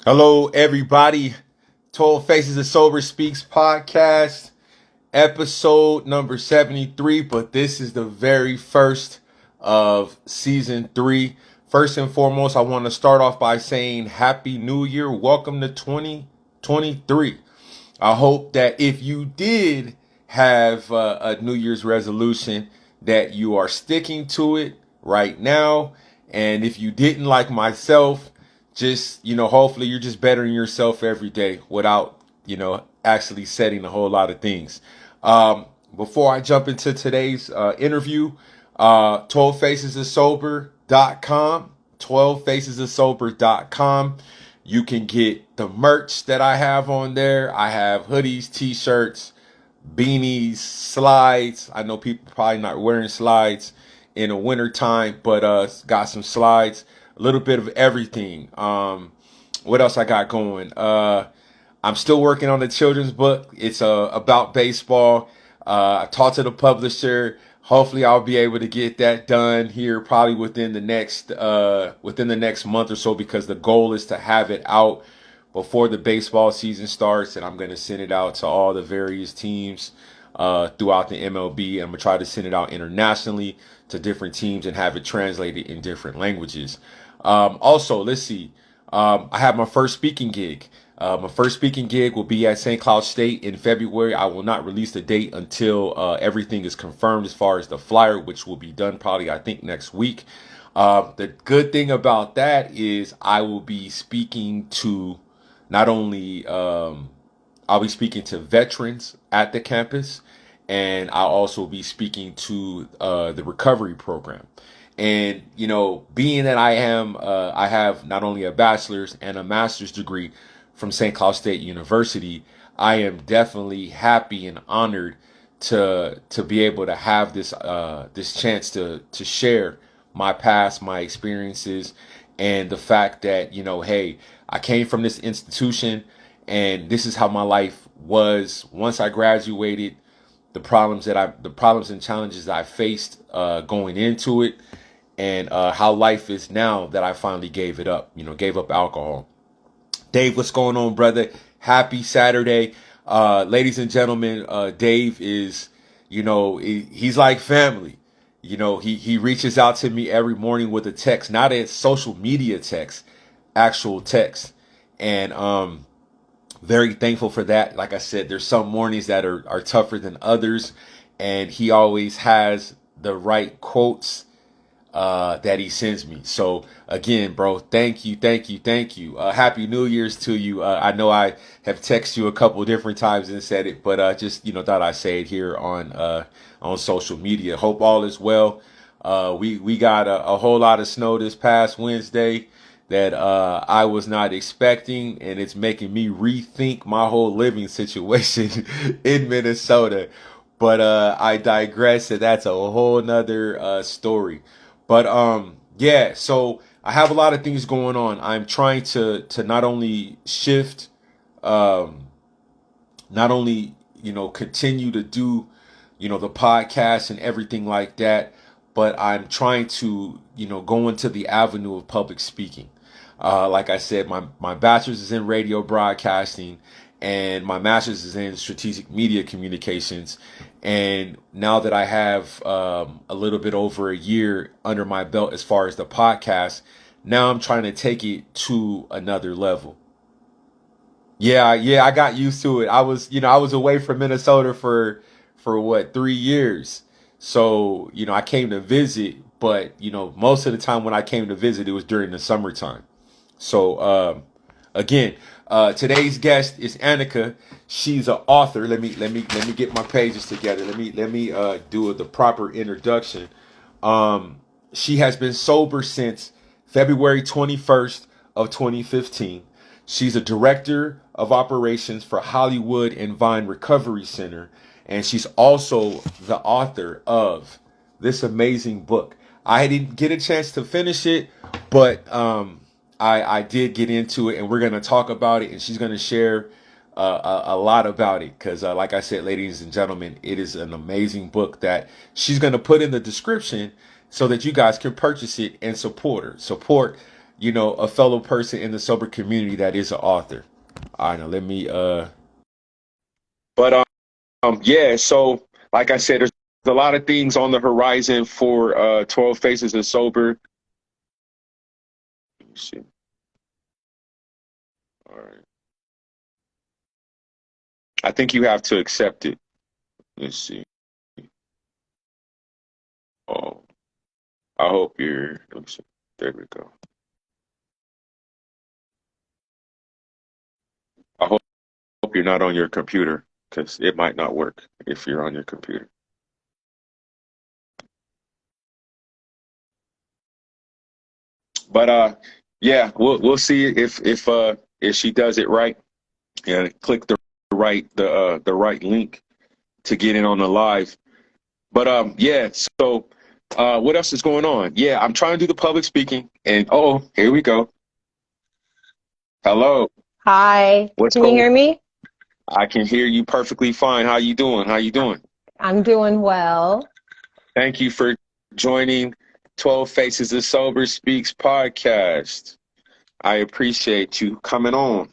Hello, everybody. 12 Faces of Sober Speaks podcast, episode number 73. But this is the very first of season 3. First and foremost, I want to start off by saying Happy New Year. Welcome to 2023. I hope that if you did have a New Year's resolution, that you are sticking to it right now. And if you didn't, like myself, just, hopefully you're just bettering yourself every day without, actually setting a whole lot of things. Before I jump into today's interview, 12facesofsober.com, 12facesofsober.com. You can get the merch that I have on there. I have hoodies, t-shirts, beanies, slides. I know people probably not wearing slides in the winter time, but got some slides, a little bit of everything. What else I got going? I'm still working on the children's book. It's about baseball. I talked to the publisher. Hopefully I'll be able to get that done here probably within the next month or so, because the goal is to have it out before the baseball season starts, and I'm going to send it out to all the various teams throughout the MLB. I'm going to try to send it out internationally to different teams and have it translated in different languages. Also, let's see. I have my first speaking gig. My first speaking gig will be at St. Cloud State in February. I will not release the date until everything is confirmed as far as the flyer, which will be done probably, I think, next week. The good thing about that is I will be speaking to not only, I'll be speaking to veterans at the campus, and I'll also be speaking to the recovery program. And, being that I have not only a bachelor's and a master's degree from St. Cloud State University, I am definitely happy and honored to be able to have this chance to share my past, my experiences, and the fact that, hey, I came from this institution and this is how my life was once I graduated, the problems and challenges that I faced going into it, and how life is now that I finally gave it up, gave up alcohol. Dave, what's going on, brother? Happy Saturday. Ladies and gentlemen, Dave is, he's like family. He reaches out to me every morning with a text, not a social media text, actual text. And very thankful for that. Like I said, there's some mornings that are tougher than others, and he always has the right quotes that he sends me. So again, bro, thank you. Happy New Year's to you. I know I have texted you a couple different times and said it, but just thought I'd say it here on social media. Hope all is well. We got a whole lot of snow this past Wednesday that I was not expecting, and it's making me rethink my whole living situation in Minnesota. But I digress, and that's a whole nother story. But yeah, so I have a lot of things going on. I'm trying to not only shift, not only continue to do the podcast and everything like that, but I'm trying to go into the avenue of public speaking. Like I said, my bachelor's is in radio broadcasting, and my master's is in strategic media communications. And now that I have a little bit over a year under my belt as far as the podcast, now I'm trying to take it to another level. Yeah, I got used to it. I was away from Minnesota for what, 3 years. So, I came to visit, but most of the time when I came to visit, it was during the summertime. So, again, today's guest is Anneca. She's an author. Let me get my pages together. Let me do the proper introduction. She has been sober since February 21st of 2015. She's a director of operations for Hollywood and Vine Recovery Center, and she's also the author of this amazing book. I didn't get a chance to finish it, but I did get into it, and we're going to talk about it, and she's going to share a lot about it, because like I said, ladies and gentlemen, it is an amazing book that she's going to put in the description so that you guys can purchase it and support her. Support a fellow person in the sober community that is an author. All right, now let me but yeah, so like I said, there's a lot of things on the horizon for 12 Faces of Sober. Let me see. All right. I think you have to accept it. Let's see. Oh, I hope you're, let me see. There we go. I hope you're not on your computer because it might not work if you're on your computer. But yeah, we'll see if she does it right. Yeah, click the right link to get in on the live. But yeah, so what else is going on? Yeah, I'm trying to do the public speaking, and oh, here we go. Hello. Hi, What's can you going? hear me? I can hear you perfectly fine. How you doing? How you doing? I'm doing well. Thank you for joining 12 Faces of Sober Speaks podcast. I appreciate you coming on.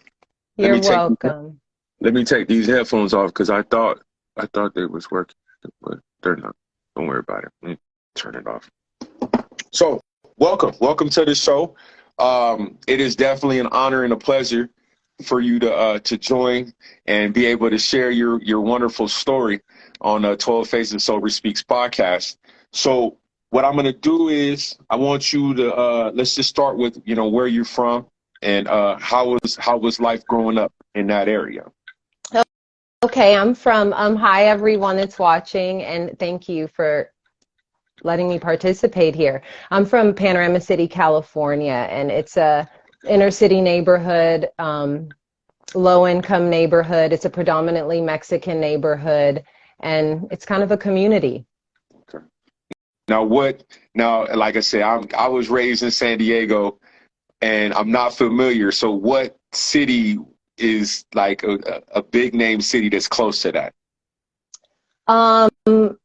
Let You're me take welcome. let me take these headphones off because I thought they was working, but they're not. Don't worry about it. Let me turn it off. So, welcome to the show. It is definitely an honor and a pleasure for you to join and be able to share your wonderful story on 12 Faces Sober Speaks podcast. So, what I'm going to do is I want you to let's just start with where you're from and how was life growing up in that area. Okay, I'm from hi everyone that's watching, and thank you for letting me participate here. I'm from Panorama City, California, and it's a inner city neighborhood, low income neighborhood. It's a predominantly Mexican neighborhood, and it's kind of a community. Okay. Now, like I said, I was raised in San Diego, and I'm not familiar. So, what city is like a big name city that's close to that? Um,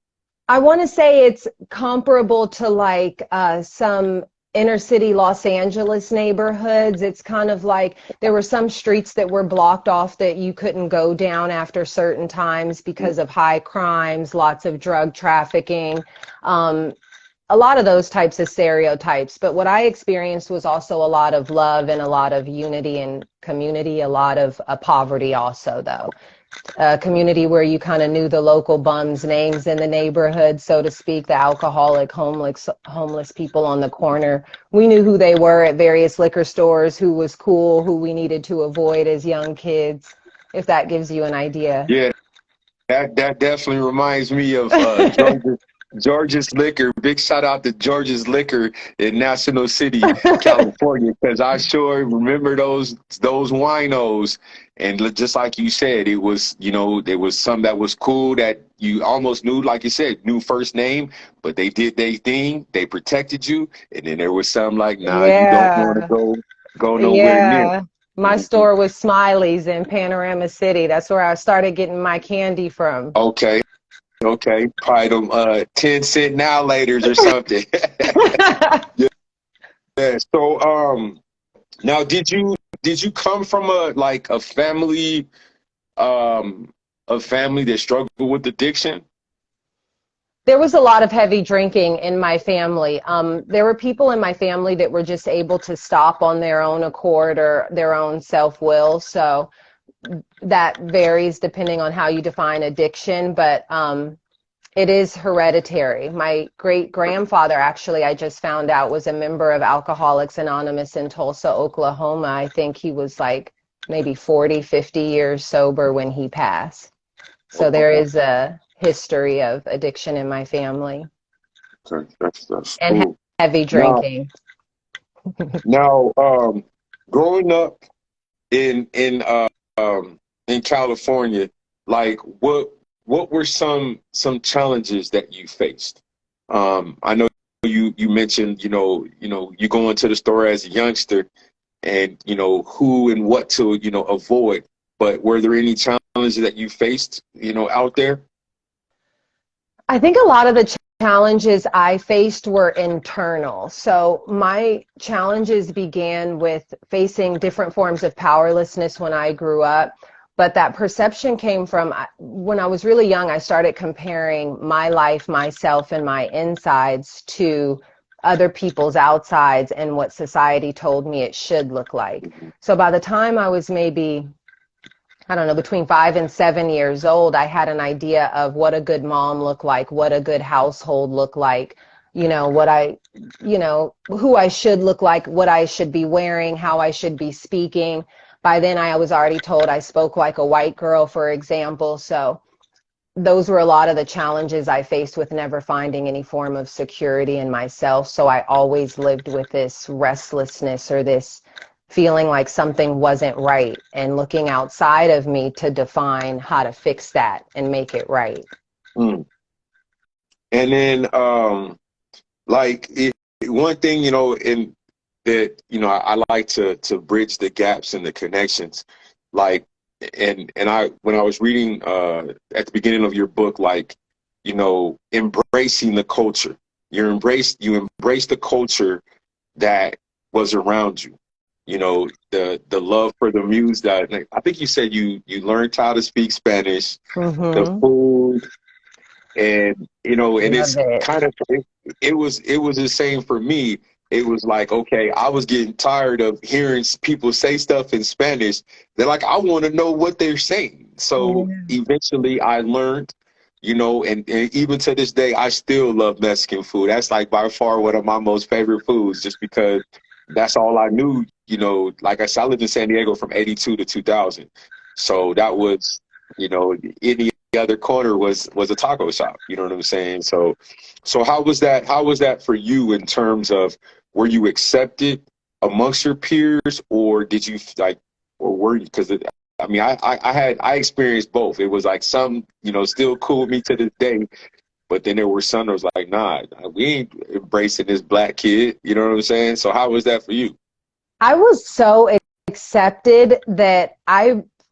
I want to say it's comparable to like some inner city Los Angeles neighborhoods. It's kind of like there were some streets that were blocked off that you couldn't go down after certain times because of high crimes, lots of drug trafficking, um, a lot of those types of stereotypes. But what I experienced was also a lot of love and a lot of unity and community, a lot of poverty also, though. A community where you kind of knew the local bums' names in the neighborhood, so to speak, the alcoholic, homeless people on the corner. We knew who they were at various liquor stores, who was cool, who we needed to avoid as young kids, if that gives you an idea. Yeah, that definitely reminds me of George's Liquor. Big shout out to George's Liquor in National City, California, because I sure remember those winos. And just like you said, it was there was some that was cool that you almost knew, like you said, knew first name, but they did their thing, they protected you, and then there was some like, nah, you don't want to Yeah, go nowhere near. yeah. My Mhm. store was Smiley's in Panorama City. That's where I started getting my candy from. Okay. Okay, probably them 10-cent now laters or something. Yeah. So now did you come from um a family that struggled with addiction? There was a lot of heavy drinking in my family. There were people in my family that were just able to stop on their own accord or their own self-will. So that varies depending on how you define addiction, but it is hereditary. My great grandfather, actually, I just found out, was a member of Alcoholics Anonymous in Tulsa, Oklahoma. I think he was like maybe 40, 50 years sober when he passed. So there Okay, is a history of addiction in my family okay, that's and cool. heavy Now drinking. now growing up in California, like what were some challenges that you faced? I know you mentioned you go into the store as a youngster and who and what to avoid. But were there any challenges that you faced out there? I think a lot of the challenges I faced were internal. So my challenges began with facing different forms of powerlessness when I grew up. But that perception came from when I was really young, I started comparing my life, myself, and my insides to other people's outsides and what society told me it should look like. So by the time I was maybe, I don't know, between 5 and 7 years old, I had an idea of what a good mom looked like, what a good household looked like, who I should look like, what I should be wearing, how I should be speaking. By then, I was already told I spoke like a white girl, for example. So those were a lot of the challenges I faced with never finding any form of security in myself. So I always lived with this restlessness or this feeling like something wasn't right and looking outside of me to define how to fix that and make it right. Mm. And then, one thing, in that, I like to bridge the gaps and the connections, like, and when I was reading at the beginning of your book, like, embracing the culture, you embrace the culture that was around you, the love for the muse that, like, I think you said you learned how to speak Spanish, the Mm-hmm. food, and and Love it's it. kind of it was the same for me. It was like, okay, I was getting tired of hearing people say stuff in Spanish. They're like, I want to know what they're saying. So Yeah. eventually I learned, and even to this day I still love Mexican food. That's like by far one of my most favorite foods, just because that's all I knew. Like I said, I lived in San Diego from 82 to 2000. So that was, any other corner was a taco shop. You know what I'm saying? So how was that for you in terms of, were you accepted amongst your peers, or did you like, or were you? Because I mean, I experienced both. It was like some, still cool with me to this day, but then there were some that was like, nah, we ain't embracing this black kid. You know what I'm saying? So how was that for you? I was so accepted that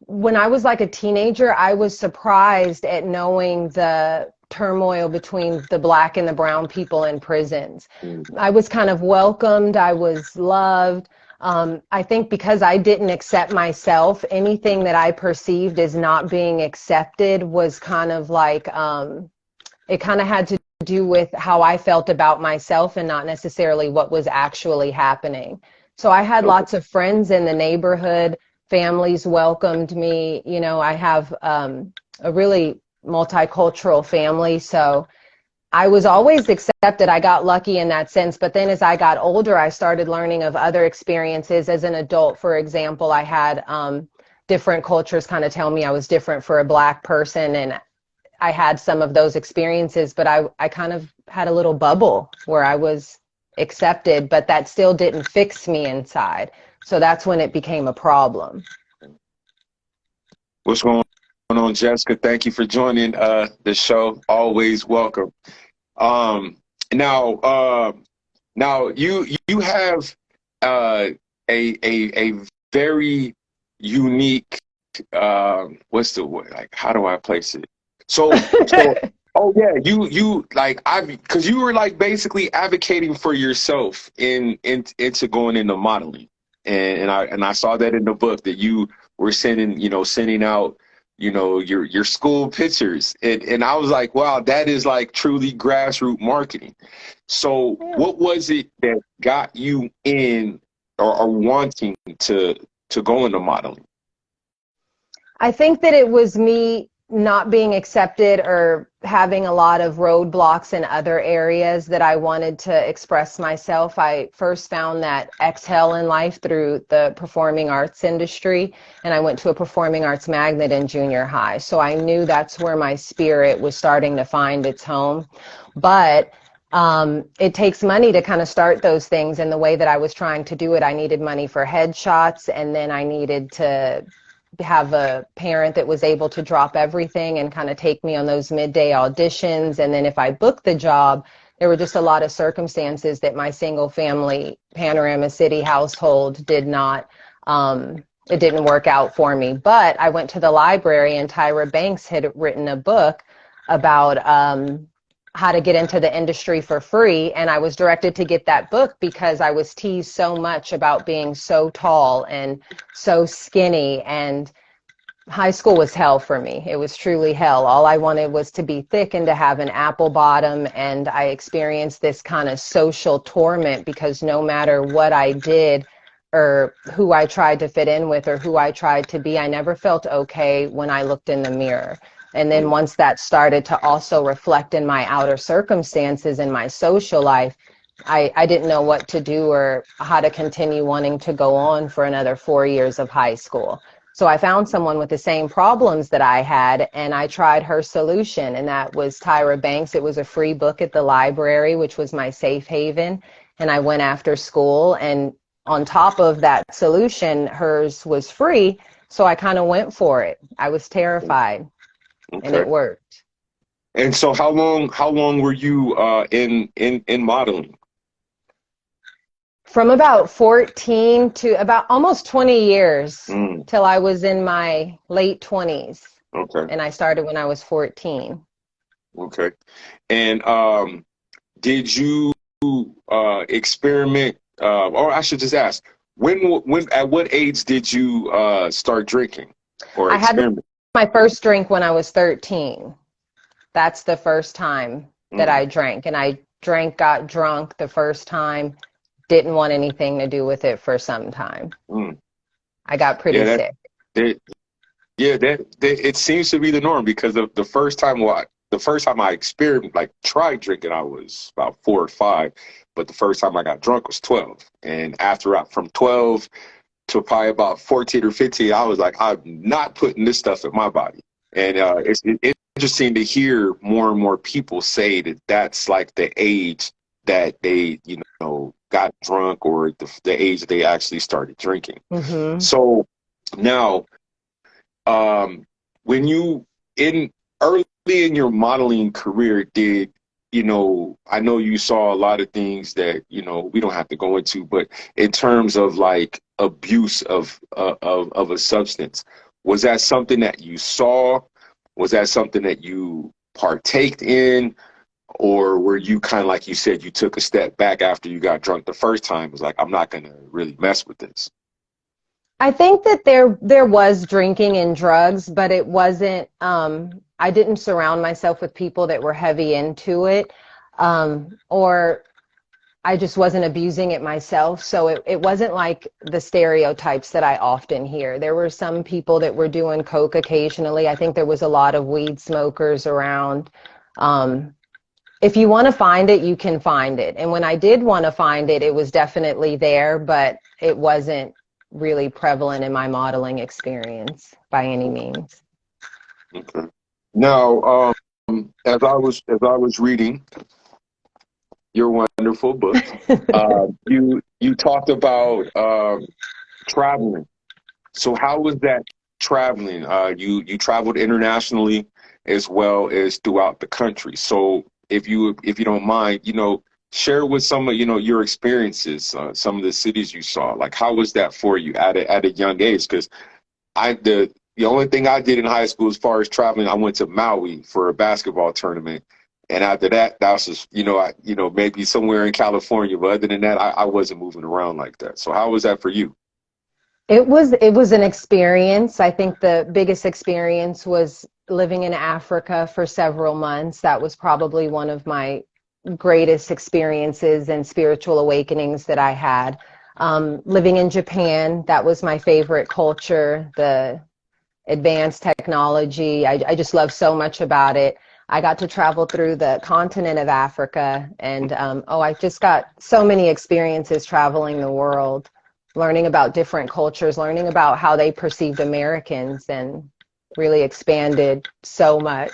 when I was like a teenager, I was surprised at knowing the turmoil between the black and the brown people in prisons. Mm. I was kind of welcomed, I was loved. I think because I didn't accept myself, anything that I perceived as not being accepted was kind of like, it kind of had to do with how I felt about myself and not necessarily what was actually happening. So I had Okay. lots of friends in the neighborhood. Families welcomed me. I have a really multicultural family. So I was always accepted. I got lucky in that sense. But then as I got older, I started learning of other experiences. As an adult, for example, I had different cultures kind of tell me I was different for a black person. And I had some of those experiences, but I kind of had a little bubble where I was accepted, but that still didn't fix me inside. So that's when it became a problem. What's going on, Jessica? Thank you for joining the show. Always welcome. Um, now, now you have a very unique, what's the word? Like, how do I place it? So oh yeah, you like, because you were like basically advocating for yourself into going into modeling, and I saw that in the book that you were sending out, your school pictures, and I was like, wow, that is like truly grassroots marketing. So Yeah. what was it that got you in, or wanting to go into modeling? I think that it was me not being accepted or having a lot of roadblocks in other areas that I wanted to express myself. I first found that exhale in life through the performing arts industry, and I went to a performing arts magnet in junior high. So I knew that's where my spirit was starting to find its home. But it takes money to kind of start those things. And the way that I was trying to do it, I needed money for headshots, and then I needed to have a parent that was able to drop everything and kind of take me on those midday auditions. And then if I booked the job, there were just a lot of circumstances that my single family Panorama City household it didn't work out for me. But I went to the library and Tyra Banks had written a book about how to get into the industry for free. And I was directed to get that book because I was teased so much about being so tall and so skinny, and high school was hell for me. It was truly hell. All I wanted was to be thick and to have an apple bottom. And I experienced this kind of social torment because no matter what I did or who I tried to fit in with or who I tried to be, I never felt okay when I looked in the mirror. And then once that started to also reflect in my outer circumstances in my social life, I didn't know what to do or how to continue wanting to go on for another 4 years of high school. So I found someone with the same problems that I had, and I tried her solution, and that was Tyra Banks. It was a free book at the library, which was my safe haven, and I went after school, and on top of that solution, hers was free, so I kind of went for it. I was terrified, and Okay. it worked. And so how long were you in modeling? From about 14 to about almost 20 years Mm, till I was in my late 20s, okay. and I started when I was 14. Okay. And did you experiment, or I should just ask, when at what age did you start drinking or I had experiment? my first drink when I was 13. That's the first time that Mm, I drank. And I drank, got drunk the first time, didn't want anything to do with it for some time. mm. I got pretty Yeah, sick. that yeah, that it seems to be the norm because of the first time, the first time I experienced, like, tried drinking, I was about 4 or 5, but the first time I got drunk was 12. And from 12 to probably about 14 or 15, I was like, I'm not putting this stuff in my body. And it's interesting to hear more and more people say that that's like the age that they, got drunk, or the age that they actually started drinking. Hmm. So now, when you in early in your modeling career, I know you saw a lot of things that, we don't have to go into, but in terms of like abuse of a substance, was that something that you saw? Was that something that you partaked in? Or were you kind of, like you said, you took a step back after you got drunk the first time? It was like, I'm not going to really mess with this. I think that there was drinking and drugs, but it wasn't, I didn't surround myself with people that were heavy into it, or I just wasn't abusing it myself. So it wasn't like the stereotypes that I often hear. There were some people that were doing coke occasionally. I think there was a lot of weed smokers around. Um, if you want to find it, you can find it. And when I did want to find it, it was definitely there, but it wasn't really prevalent in my modeling experience by any means. Okay. Now, as I was reading your wonderful book, you talked about traveling. So how was that traveling? You traveled internationally as well as throughout the country. So if you don't mind, share with some of your experiences, some of the cities you saw. Like, how was that for you at a young age? Because the only thing I did in high school as far as traveling, I went to Maui for a basketball tournament. And after that, that was just, maybe somewhere in California. But other than that, I wasn't moving around like that. So how was that for you? It was an experience. I think the biggest experience was living in Africa for several months. That was probably one of my greatest experiences and spiritual awakenings that I had. Living in Japan, that was my favorite culture, the advanced technology. I just love so much about it. I got to travel through the continent of Africa, and I just got so many experiences traveling the world, learning about different cultures, learning about how they perceived Americans, and really expanded so much.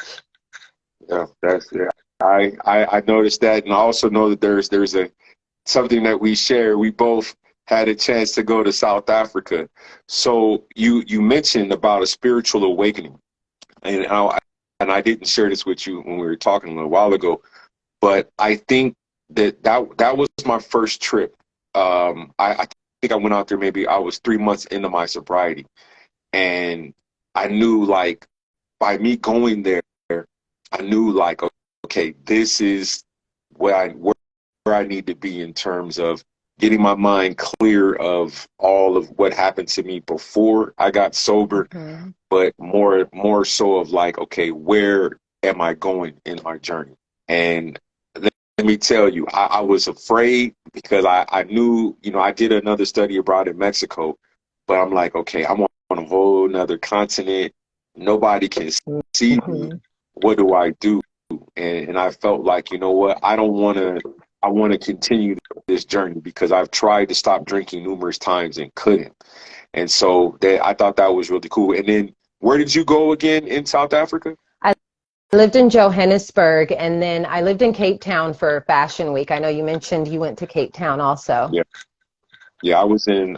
Yeah, yeah. I noticed that, and I also know that there's a something that we share. We both had a chance to go to South Africa. So you mentioned about a spiritual awakening, and I didn't share this with you when we were talking a little while ago, but I think that was my first trip. I think I went out there, maybe I was 3 months into my sobriety, and I knew, like, by me going there, I knew, like, okay, this is where I need to be in terms of getting my mind clear of all of what happened to me before I got sober, Hmm. but more so of like, okay, where am I going in my journey? And let me tell you, I was afraid because I knew, you know, I did another study abroad in Mexico, but I'm like, okay, I'm on a whole nother continent. Nobody can see me. Hmm. What do I do? And I felt like, you know what, I want to continue this journey because I've tried to stop drinking numerous times and couldn't. And so that I thought that was really cool. And then where did you go again in South Africa? I lived in Johannesburg, and then I lived in Cape Town for Fashion Week. I know you mentioned you went to Cape Town also. Yeah. Yeah, I was in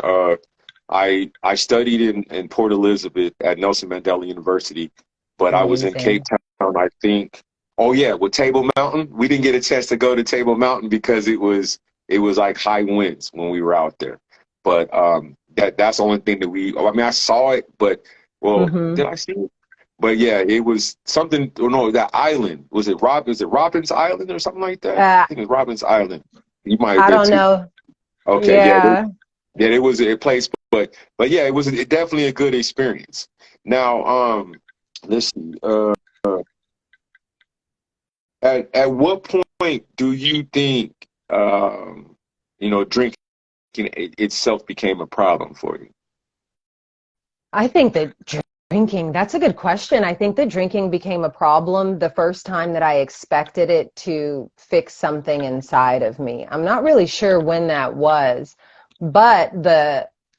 I studied in Port Elizabeth at Nelson Mandela University, but I was in Cape Amazing. Town, I think. Oh yeah, with Table Mountain. We didn't get a chance to go to Table Mountain because it was like high winds when we were out there. But that's the only thing that I mean I saw it, but well, Hmm. did I see it? But yeah, it was something. Oh no, that island was it Robbins Island or something like that? I Uh, think it's Robbins Island. You might have I been don't too. know. Okay, yeah, Yeah. yeah, it was a place, but yeah, it was definitely a good experience. Now, let's see. At what point do you think you know drinking itself became a problem for you? I think that drinking, that's a good question. I think that drinking became a problem the first time that I expected it to fix something inside of me. I'm not really sure when that was, but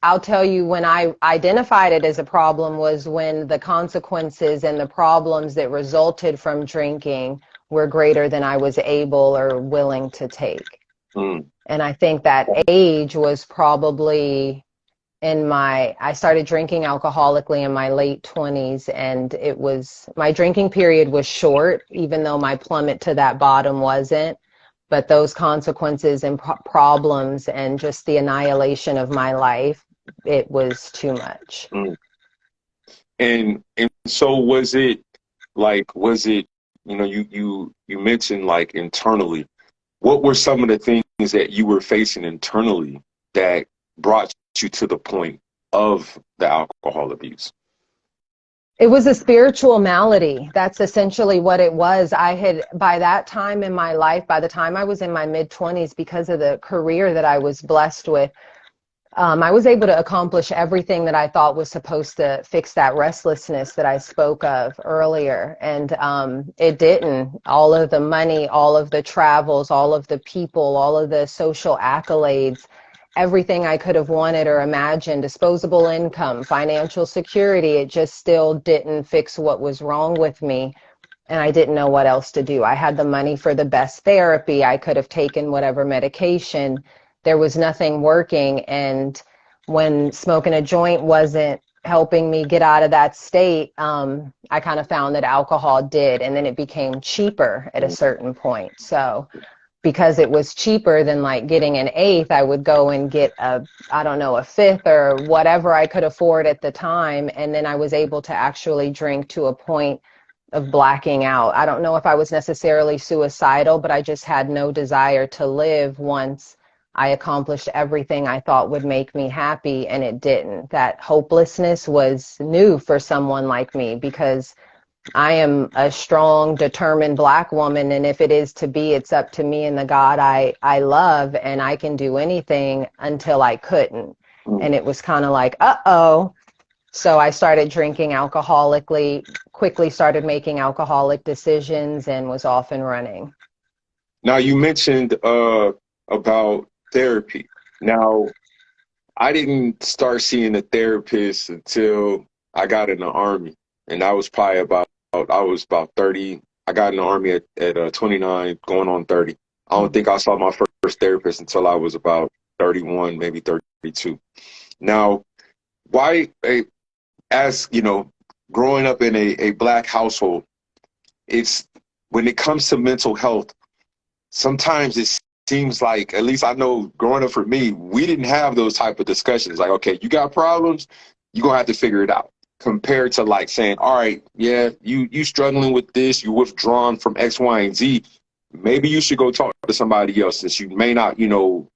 I'll tell you when I identified it as a problem was when the consequences and the problems that resulted from drinking were greater than I was able or willing to take. Mm, And I think that age was probably I started drinking alcoholically in my late 20s, and my drinking period was short, even though my plummet to that bottom wasn't. But those consequences and problems and just the annihilation of my life, it was too much. mm. And so was it you know you mentioned like internally. What were some of the things that you were facing internally that brought you to the point of the alcohol abuse? It was a spiritual malady. That's essentially what it was. By that time in my life, by the time I was in my mid 20s, because of the career that I was blessed with, I was able to accomplish everything that I thought was supposed to fix that restlessness that I spoke of earlier. And it didn't. All of the money, all of the travels, all of the people, all of the social accolades, everything I could have wanted or imagined, disposable income, financial security, it just still didn't fix what was wrong with me. And I didn't know what else to do. I had the money for the best therapy. I could have taken whatever medication. There was nothing working. And when smoking a joint wasn't helping me get out of that state, I kind of found that alcohol did. And then it became cheaper at a certain point. So because it was cheaper than like getting an eighth, I would go and get I don't know, a fifth or whatever I could afford at the time. And then I was able to actually drink to a point of blacking out. I don't know if I was necessarily suicidal, but I just had no desire to live once I accomplished everything I thought would make me happy, and it didn't. That hopelessness was new for someone like me because I am a strong, determined Black woman, and if it is to be, it's up to me and the God I love, and I can do anything until I couldn't. Mm. And it was kind of like, uh-oh. So I started drinking alcoholically, quickly started making alcoholic decisions, and was off and running. Now you mentioned about therapy. Now I didn't start seeing a therapist until I got in the army, and that was probably about I was about 30. I got in the army at 29, going on 30. I don't think I saw my first therapist until I was about 31, maybe 32. Now, why, as you know, growing up in a Black household, it's when it comes to mental health, sometimes it seems like, at least I know growing up for me, we didn't have those type of discussions. Like, okay, you got problems, you're gonna have to figure it out. compared to like saying, all right, yeah, you struggling with this, you withdrawn from X, Y, and Z. Maybe you should go talk to somebody else, since you may not, you don't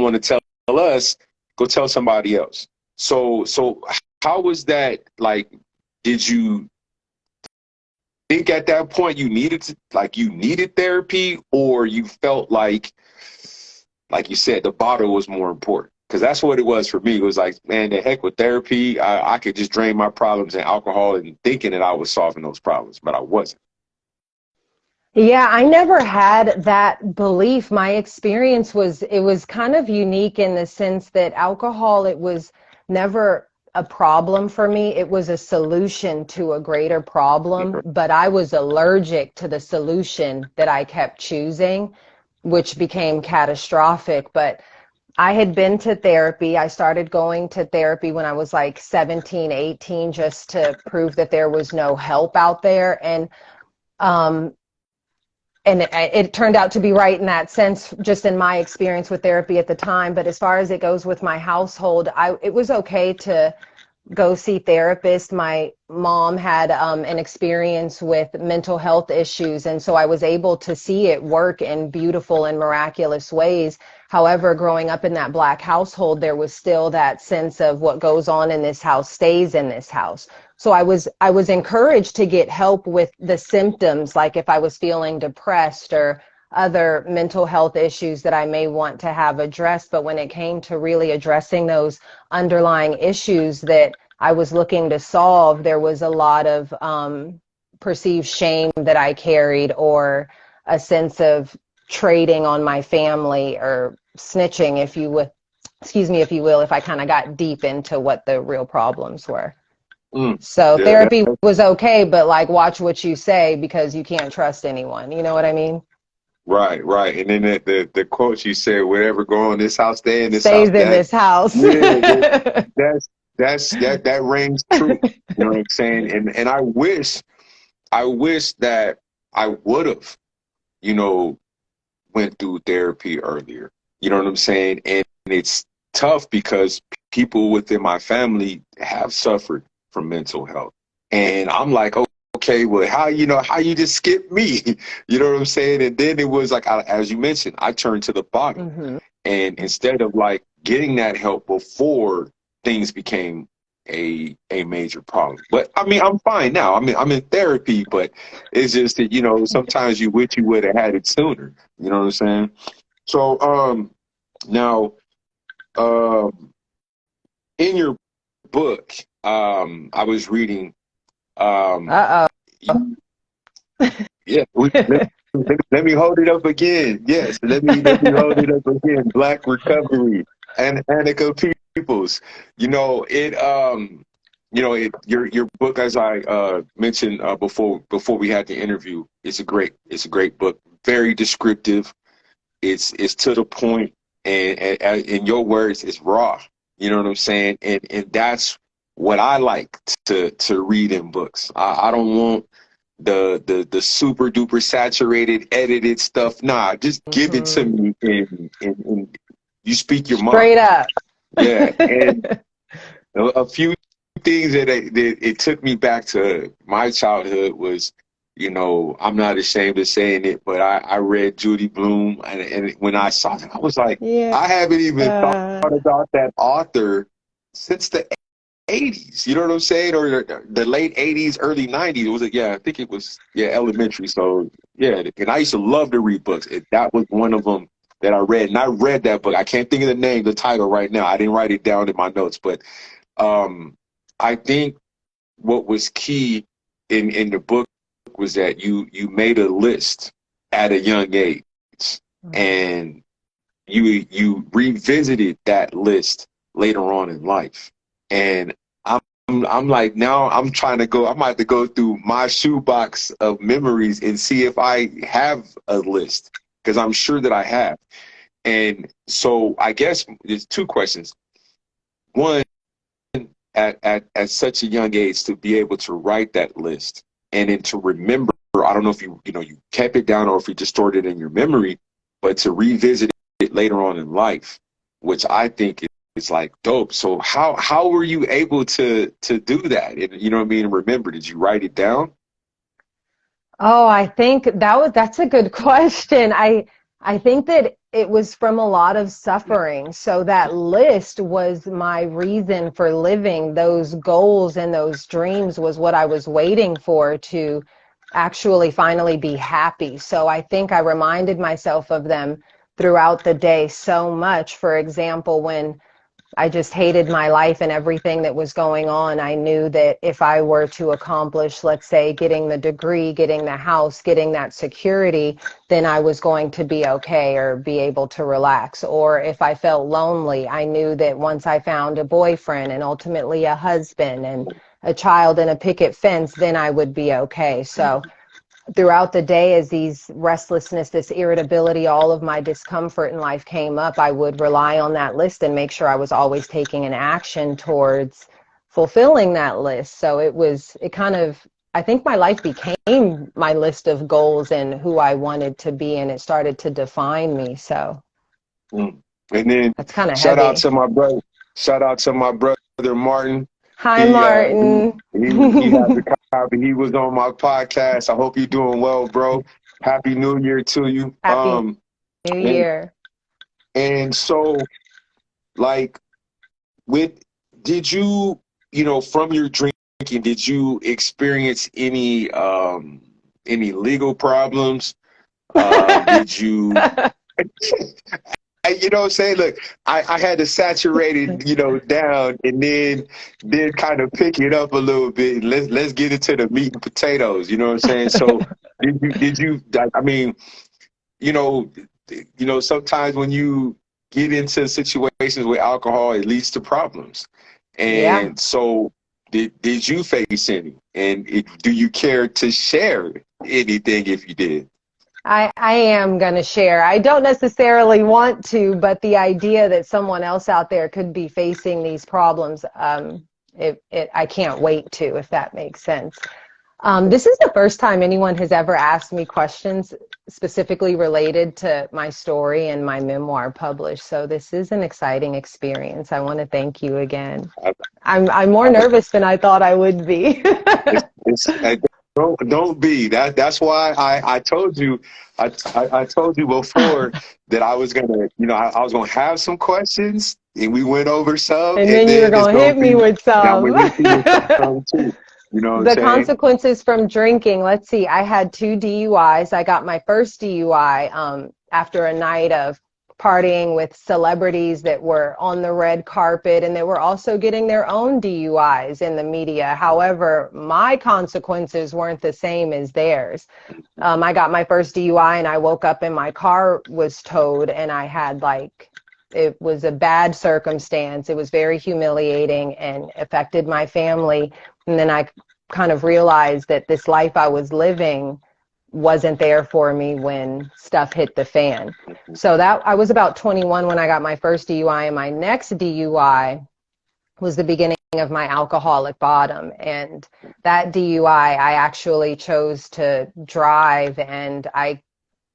want to tell us, go tell somebody else. So how was that like? Did you think at that point you needed therapy, or you felt like you said, the bottle was more important? Because that's what it was for me. It was like, man, the heck with therapy. I could just drain my problems in alcohol and thinking that I was solving those problems, but I wasn't. Yeah, I never had that belief. My experience was, it was kind of unique in the sense that alcohol, it was never a problem for me. It was a solution to a greater problem, but I was allergic to the solution that I kept choosing, which became catastrophic. But I had been to therapy. I started going to therapy when I was like 17, 18, just to prove that there was no help out there. Um, and it turned out to be right in that sense, just in my experience with therapy at the time. But as far as it goes with my household, it was okay to go see therapists. My mom had an experience with mental health issues, and so I was able to see it work in beautiful and miraculous ways. However, growing up in that Black household, there was still that sense of what goes on in this house stays in this house. So I was encouraged to get help with the symptoms, like if I was feeling depressed or other mental health issues that I may want to have addressed. But when it came to really addressing those underlying issues that I was looking to solve, there was a lot of perceived shame that I carried, or a sense of trading on my family, or snitching, if you would, excuse me, if you will, if I kind of got deep into what the real problems were. So Yeah, therapy was okay, but like, watch what you say, because you can't trust anyone. You know what I mean? right, right. And then the quote you said, "Whatever go on this house, stay in this house." Stays in this house. Yeah, that's that rings true. You know what I'm saying? And I wish that I would have, you know, went through therapy earlier. You know what I'm saying? And it's tough because people within my family have suffered from mental health. And I'm like, oh, okay, well, how you just skip me? You know what I'm saying? And then it was like, as you mentioned, I turned to the bottle. Hmm. And instead of like getting that help before things became a major problem. But I mean, I'm fine now. I mean, I'm in therapy, but it's just that, sometimes you wish you would have had it sooner. You know what I'm saying? So now in your book, I was reading Uh-oh. you, yeah, let me hold it up again. Yes, let me hold it up again. Black Recovery and Anneca Peoples. Your book, as I mentioned before we had the interview, it's a great book. Very descriptive. It's to the point, and in your words, it's raw. You know what I'm saying? And that's what I like to read in books. I don't want the super duper saturated edited stuff. Nah, just give it to Hmm. me, and you speak your mind. Straight up. Yeah, and a few things that it took me back to my childhood was, I'm not ashamed of saying it, but I read Judy Blume, and when I saw it, I was like, Yeah. I haven't even thought about that author since the 80s. You know what I'm saying? Or the late 80s, early 90s. Was it? Yeah, I think it was, yeah, elementary. So yeah, and I used to love to read books. That was one of them that I read, and I read that book. I can't think of the title right now. I didn't write it down in my notes, but um, I think what was key in the book was that you made a list at a young age, and you revisited that list later on in life. And I'm like, now I'm trying to go. I might have to go through my shoebox of memories and see if I have a list, because I'm sure that I have. And so I guess there's two questions. One, at such a young age, to be able to write that list and then to remember, I don't know if you kept it down or if you just stored it in your memory, but to revisit it later on in life, which I think is like dope. So how were you able to do that? And, you know what I mean? Remember, did you write it down? Oh, I think that's a good question. I think that it was from a lot of suffering. So that list was my reason for living. Those goals and those dreams was what I was waiting for to actually finally be happy. So I think I reminded myself of them throughout the day so much. For example, when I just hated my life and everything that was going on. I knew that if I were to accomplish, let's say, getting the degree, getting the house, getting that security, then I was going to be okay or be able to relax. Or if I felt lonely, I knew that once I found a boyfriend and ultimately a husband and a child and a picket fence, then I would be okay. So throughout the day, as these restlessness, this irritability, all of my discomfort in life came up, I would rely on that list and make sure I was always taking an action towards fulfilling that list. So it kind of, I think my life became my list of goals and who I wanted to be, and it started to define me. So Mm. And then that's kind of shout out heavy. to my brother. Shout out to my brother Martin. Hi, He uh he Martin. he has a copy. He was on my podcast. I hope you're doing well, bro. Happy New Year to you. Happy New And Year. so like with did you from your drinking, did you experience any legal problems? Did you you know what I'm saying? Look, I had to saturate it, down and then kind of pick it up a little bit. Let's get into the meat and potatoes, you know what I'm saying? So did you I mean, you know, sometimes when you get into situations with alcohol, it leads to problems. Yeah. And so did you face any? And do you care to share anything if you did? I am going to share. I don't necessarily want to, but the idea that someone else out there could be facing these problems, I can't wait to, if that makes sense. This is the first time anyone has ever asked me questions specifically related to my story and my memoir published. So this is an exciting experience. I want to thank you again. I, I'm more I, nervous than I thought I would be. don't be that's why I told you I told you before that I was gonna I was gonna have some questions and we went over some And and then you were then it's going to gonna hit me be with I'm gonna some. hit you with some too. You know what I'm The saying? consequences from drinking. Let's see. I had 2 DUIs. I got my first DUI after a night of partying with celebrities that were on the red carpet, and they were also getting their own DUIs in the media. However, my consequences weren't the same as theirs. I got my first DUI and I woke up and my car was towed, and I had it was a bad circumstance. It was very humiliating and affected my family. And then I kind of realized that this life I was living wasn't there for me when stuff hit the fan. So that I was about 21 when I got my first DUI, and my next DUI was the beginning of my alcoholic bottom. And that DUI, I actually chose to drive, and I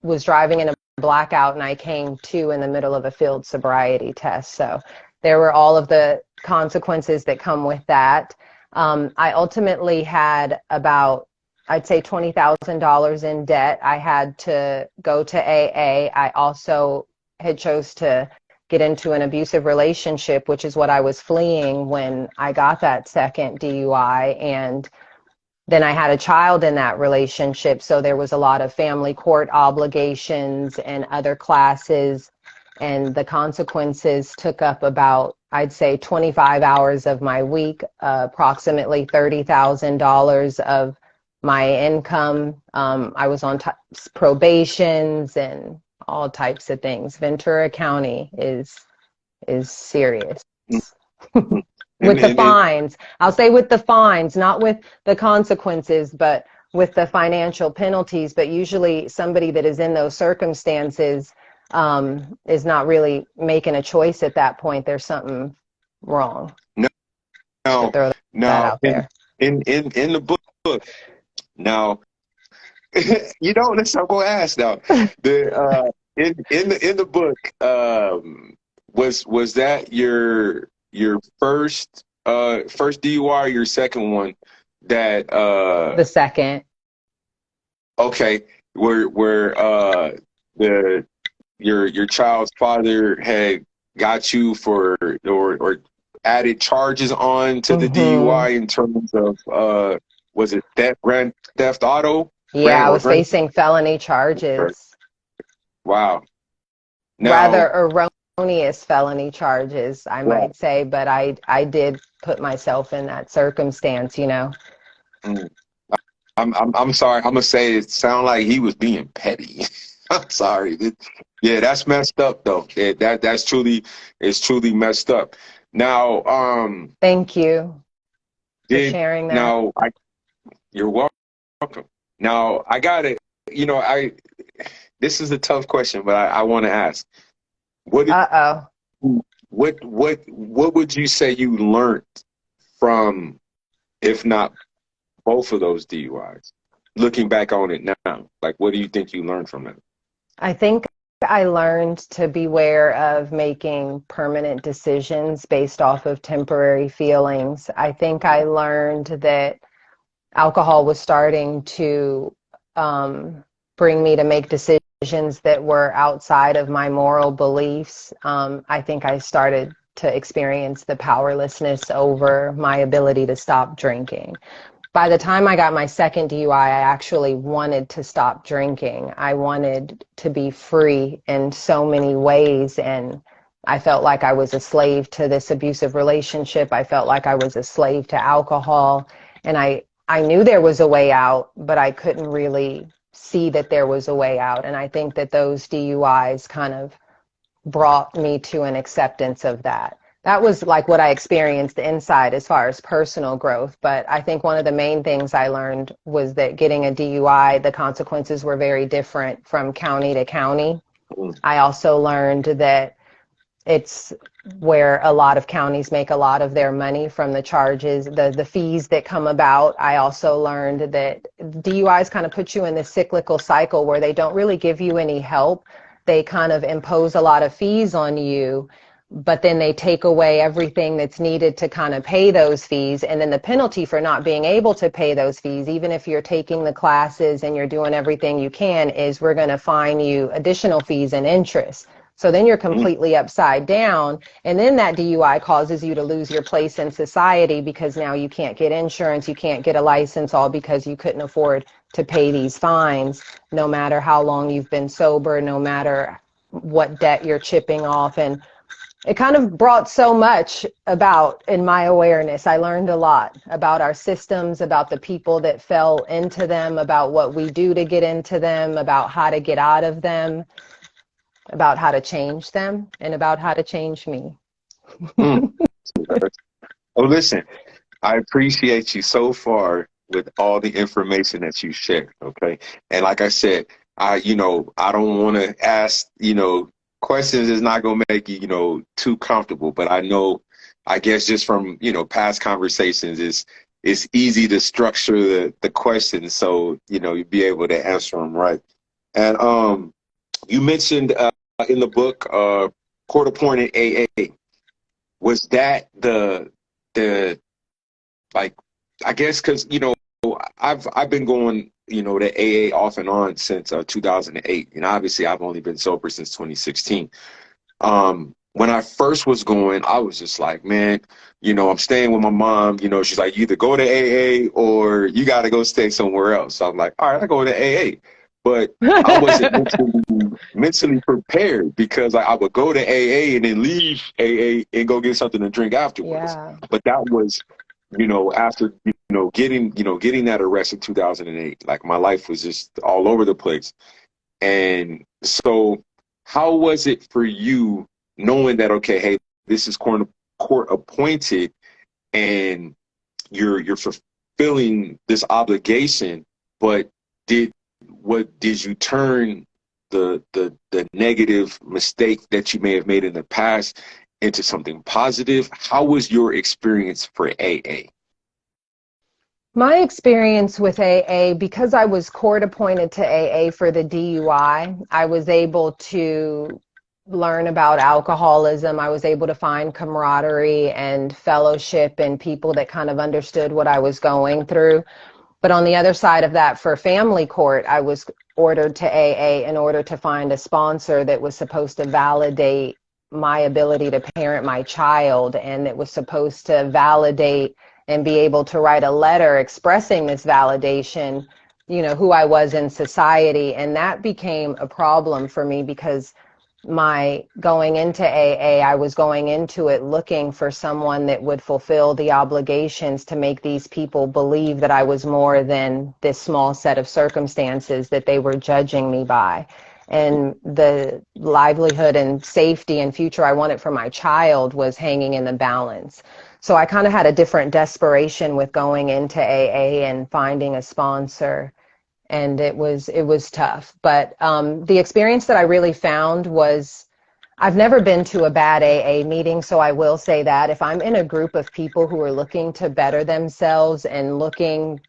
was driving in a blackout and I came to in the middle of a field sobriety test. So there were all of the consequences that come with that. I ultimately had about, I'd say, $20,000 in debt. I had to go to AA. I also had chose to get into an abusive relationship, which is what I was fleeing when I got that second DUI. And then I had a child in that relationship, so there was a lot of family court obligations and other classes, and the consequences took up about, I'd say, 25 hours of my week, approximately $30,000 of my income. I was on probations and all types of things. Ventura County is serious. And With the then fines. I'll say with the fines, not with the consequences, but with the financial penalties. But usually somebody that is in those circumstances is not really making a choice at that point. There's something wrong, to now throw that now out there. in the book now listen, I'm gonna ask now. The in the book, was that your first DUI or your second one that The second. okay, where the your child's father had got you for or added charges on to the Hmm. DUI in terms of was it grand theft auto Yeah, grand I or was grand facing felony charges, wow now rather erroneous felony charges, I wow might say, but I did put myself in that circumstance, you know. mm, I'm sorry I'm gonna say it sound like he was being petty. I'm sorry. Yeah, that's messed up though. Yeah, that's truly it's truly messed up. Now, Thank you for did sharing that. now I you're welcome. Now I got it. You know, I this is a tough question, but I want to ask. What did Uh-oh. what would you say you learned from, if not both of those DUIs? Looking back on it now, like what do you think you learned from it? I think I learned to beware of making permanent decisions based off of temporary feelings. I think I learned that alcohol was starting to bring me to make decisions that were outside of my moral beliefs. I think I started to experience the powerlessness over my ability to stop drinking. By the time I got my second DUI, I actually wanted to stop drinking. I wanted to be free in so many ways, and I felt like I was a slave to this abusive relationship. I felt like I was a slave to alcohol, and I knew there was a way out, but I couldn't really see that there was a way out. And I think that those DUIs kind of brought me to an acceptance of that. That was like what I experienced inside as far as personal growth. But I think one of the main things I learned was that getting a DUI, the consequences were very different from county to county. Mm, I also learned that it's where a lot of counties make a lot of their money from the charges, the fees that come about. I also learned that DUIs kind of put you in this cyclical cycle where they don't really give you any help. They kind of impose a lot of fees on you, but then they take away everything that's needed to kind of pay those fees. And then the penalty for not being able to pay those fees, even if you're taking the classes and you're doing everything you can, is we're going to fine you additional fees and interest. So then you're mm, completely upside down. And then that DUI causes you to lose your place in society because now you can't get insurance, you can't get a license, all because you couldn't afford to pay these fines, no matter how long you've been sober, no matter what debt you're chipping off. And it kind of brought so much about in my awareness. I learned a lot about our systems, about the people that fell into them, about what we do to get into them, about how to get out of them, about how to change them, and about how to change me. mm. Oh, listen, I appreciate you so far with all the information that you shared. Okay. And like I said, I don't want to ask, questions is not going to make you, too comfortable, but I know, I guess just from, past conversations, it's easy to structure the questions so, you'd be able to answer them right. And you mentioned in the book, court appointed AA. Was that the like I guess because I've been going to AA off and on since 2008, and obviously I've only been sober since 2016. When I first was going, I was just like, man, I'm staying with my mom. She's like, you either go to AA or you got to go stay somewhere else. So I'm like, all right, I go to AA, but I wasn't mentally prepared because I would go to AA and then leave AA and go get something to drink afterwards. Yeah. But that was, after getting that arrest in 2008. Like my life was just all over the place. And so, how was it for you knowing that okay, hey, this is court appointed, and you're fulfilling this obligation, but did you turn the negative mistake that you may have made in the past into something positive? How was your experience for AA? My experience with AA, because I was court appointed to AA for the DUI, I was able to learn about alcoholism. I was able to find camaraderie and fellowship and people that kind of understood what I was going through. But on the other side of that, for family court, I was ordered to AA in order to find a sponsor that was supposed to validate my ability to parent my child, and it was supposed to validate and be able to write a letter expressing this validation, who I was in society. And that became a problem for me because my going into AA, I was going into it looking for someone that would fulfill the obligations to make these people believe that I was more than this small set of circumstances that they were judging me by. And the livelihood and safety and future I wanted for my child was hanging in the balance. So I kind of had a different desperation with going into AA and finding a sponsor, and it was tough. But the experience that I really found was, I've never been to a bad AA meeting, so I will say that if I'm in a group of people who are looking to better themselves and looking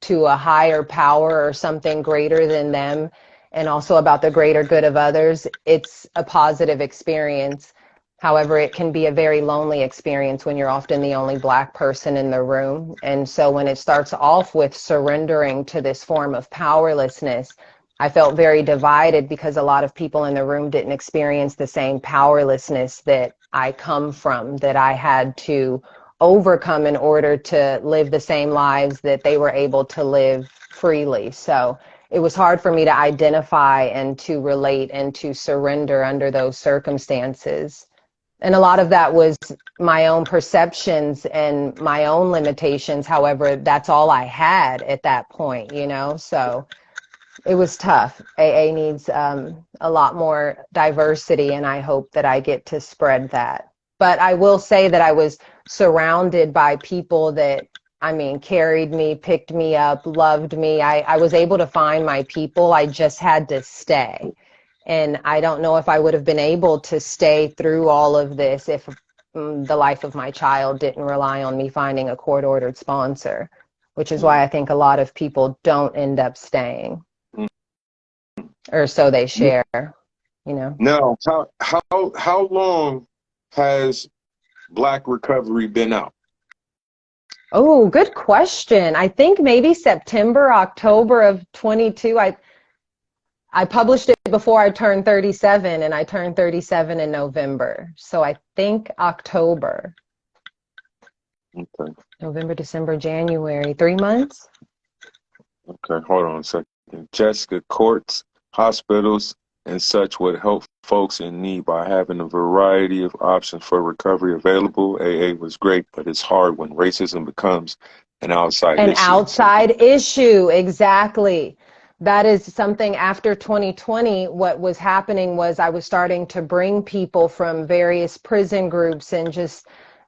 to a higher power or something greater than them, and also about the greater good of others, it's a positive experience. However, it can be a very lonely experience when you're often the only Black person in the room. And so when it starts off with surrendering to this form of powerlessness, I felt very divided because a lot of people in the room didn't experience the same powerlessness that I come from, that I had to overcome in order to live the same lives that they were able to live freely. So it was hard for me to identify and to relate and to surrender under those circumstances. And a lot of that was my own perceptions and my own limitations. However, that's all I had at that point. So it was tough. AA needs a lot more diversity, and I hope that I get to spread that. But I will say that I was surrounded by people that, I mean, carried me, picked me up, loved me. I was able to find my people. I just had to stay. And I don't know if I would have been able to stay through all of this if the life of my child didn't rely on me finding a court-ordered sponsor, which is why I think a lot of people don't end up staying, or so they share. Now, how long has Black Recovery been out? Oh, good question. I think maybe September, October of 22. I published it before I turned 37, and I turned 37 in November. So I think October. Okay. November, December, January, 3 months. Okay, hold on a second. Jessica, courts, hospitals, and such would help folks in need by having a variety of options for recovery available. AA was great, but it's hard when racism becomes an outside An issue. outside issue, exactly. That is something after 2020, what was happening was I was starting to bring people from various prison groups and just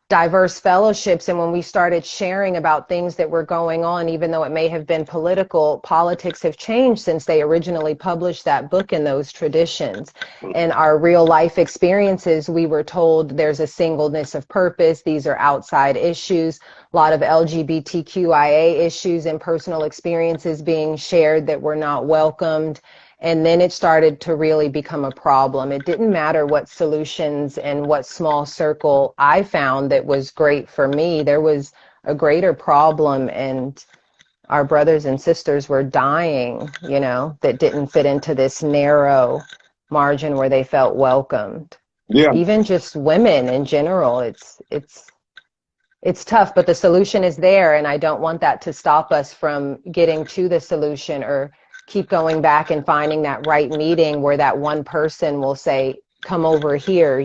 diverse fellowships. And when we started sharing about things that were going on, even though it may have been political, politics have changed since they originally published that book in those traditions. And our real life experiences, we were told there's a singleness of purpose. These are outside issues, a lot of LGBTQIA issues and personal experiences being shared that were not welcomed. And then it started to really become a problem. It didn't matter what solutions and what small circle I found that was great for me. There was a greater problem, and our brothers and sisters were dying, that didn't fit into this narrow margin where they felt welcomed. Yeah. Even just women in general, it's tough, but the solution is there, and I don't want that to stop us from getting to the solution or keep going back and finding that right meeting where that one person will say, come over here.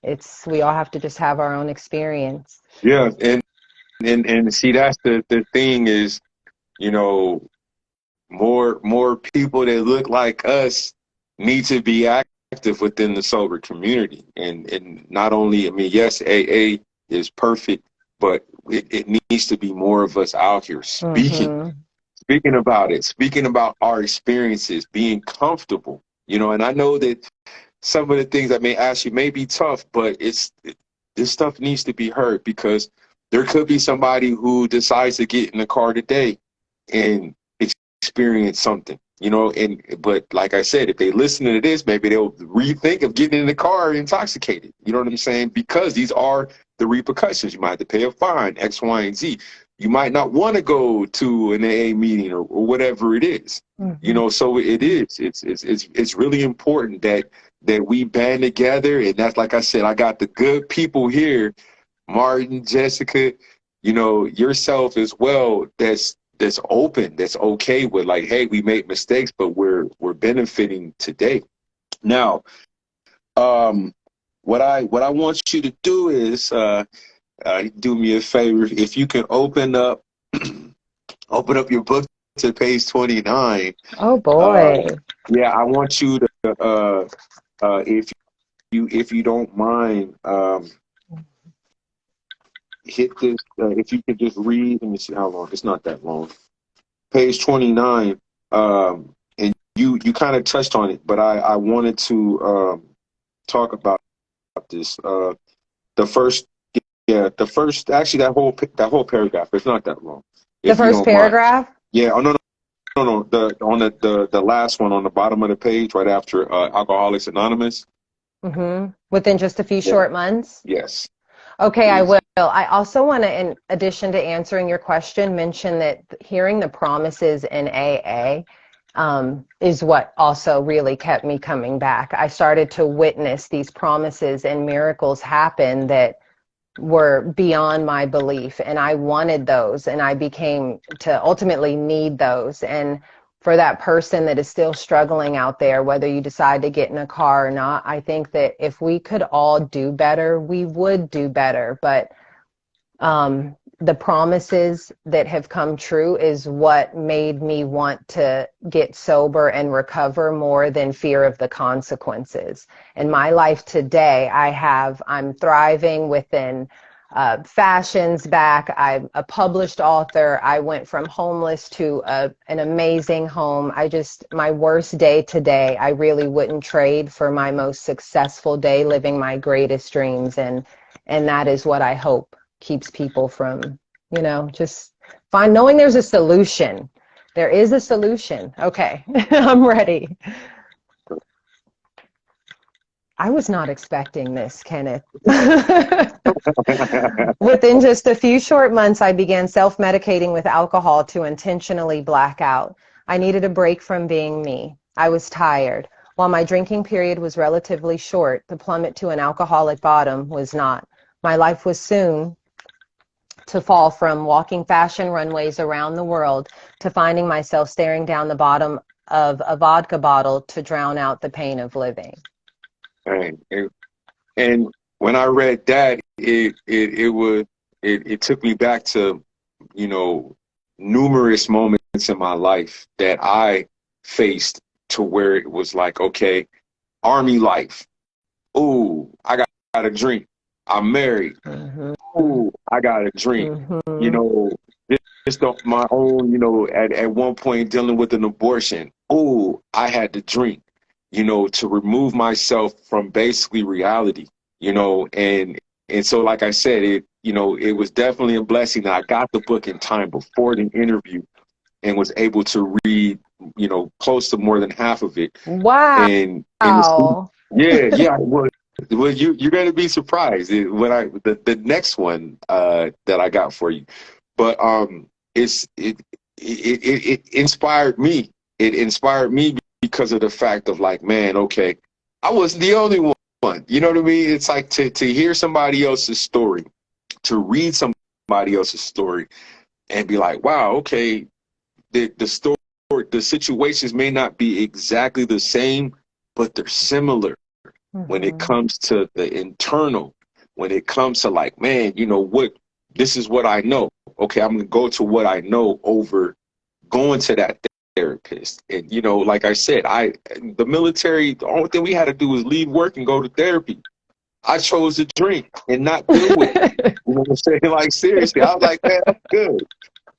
It's we all have to just have our own experience. Yeah, and see, that's the thing is, more people that look like us need to be active within the sober community. And not only, I mean, yes, AA is perfect, but it needs to be more of us out here speaking about it, speaking about our experiences, being comfortable, and I know that some of the things I may ask you may be tough, but this stuff needs to be heard, because there could be somebody who decides to get in the car today and experience something. but like I said, if they listen to this, maybe they'll rethink of getting in the car intoxicated. You know what I'm saying? Because these are the repercussions. You might have to pay a fine, X, Y, and Z. You might not want to go to an AA meeting or whatever it is. Mm-hmm. So it is. It's really important that we band together. And that's, like I said, I got the good people here, Martin, Jessica, yourself as well, that's open, that's okay with, like, hey, we make mistakes, but we're benefiting today. Now, what I want you to do is do me a favor. If you can open up your book to page 29. Oh boy. Yeah, I want you to if you don't mind, hit this. If you could just read. Let me see how long. It's not that long. Page 29. And you kind of touched on it, but I wanted to talk about this. Actually, that whole paragraph. It's not that long. The If you first don't mind. paragraph? Yeah. Oh, no, no, no. The last one on the bottom of the page, right after Alcoholics Anonymous. Mm-hmm. Within just a few Yeah. short months? Yes. Okay, I Please. will. I also want to, in addition to answering your question, mention that hearing the promises in AA is what also really kept me coming back. I started to witness these promises and miracles happen that were beyond my belief, and I wanted those, and I became to ultimately need those. And for that person that is still struggling out there, whether you decide to get in a car or not, I think that if we could all do better, we would do better. But the promises that have come true is what made me want to get sober and recover more than fear of the consequences. In my life today, I'm thriving within fashions back. I'm a published author. I went from homeless to an amazing home. My worst day today, I really wouldn't trade for my most successful day, living my greatest dreams. And that is what I hope keeps people from, just knowing there's a solution. There is a solution. Okay, I'm ready. I was not expecting this, Kenneth. Within just a few short months, I began self-medicating with alcohol to intentionally black out. I needed a break from being me. I was tired. While my drinking period was relatively short, the plummet to an alcoholic bottom was not. My life was soon to fall from walking fashion runways around the world to finding myself staring down the bottom of a vodka bottle to drown out the pain of living. And when I read that, it took me back to, numerous moments in my life that I faced, to where it was like, okay, army life. Ooh, got a drink. I'm married. Mm-hmm. Ooh, I got a drink. Mm-hmm. Just my own, at one point dealing with an abortion. Ooh, I had to drink, to remove myself from basically reality, and so, like I said, it was definitely a blessing that I got the book in time before the interview and was able to read, close to more than half of it. Wow. Yeah, well, you're going to be surprised when the next one that I got for you. But it inspired me. It inspired me because of the fact of, like, man, okay, I wasn't the only one. You know what I mean? It's like to hear somebody else's story, to read somebody else's story, and be like, wow, okay, the story, the situations may not be exactly the same, but they're similar. When it comes to the internal, when it comes to, like, man, this is what I know. Okay, I'm going to go to what I know over going to that therapist. And, like I said, the military, the only thing we had to do was leave work and go to therapy. I chose to drink and not deal with it. You know what I'm saying? Like, seriously, I was like, man, I'm good.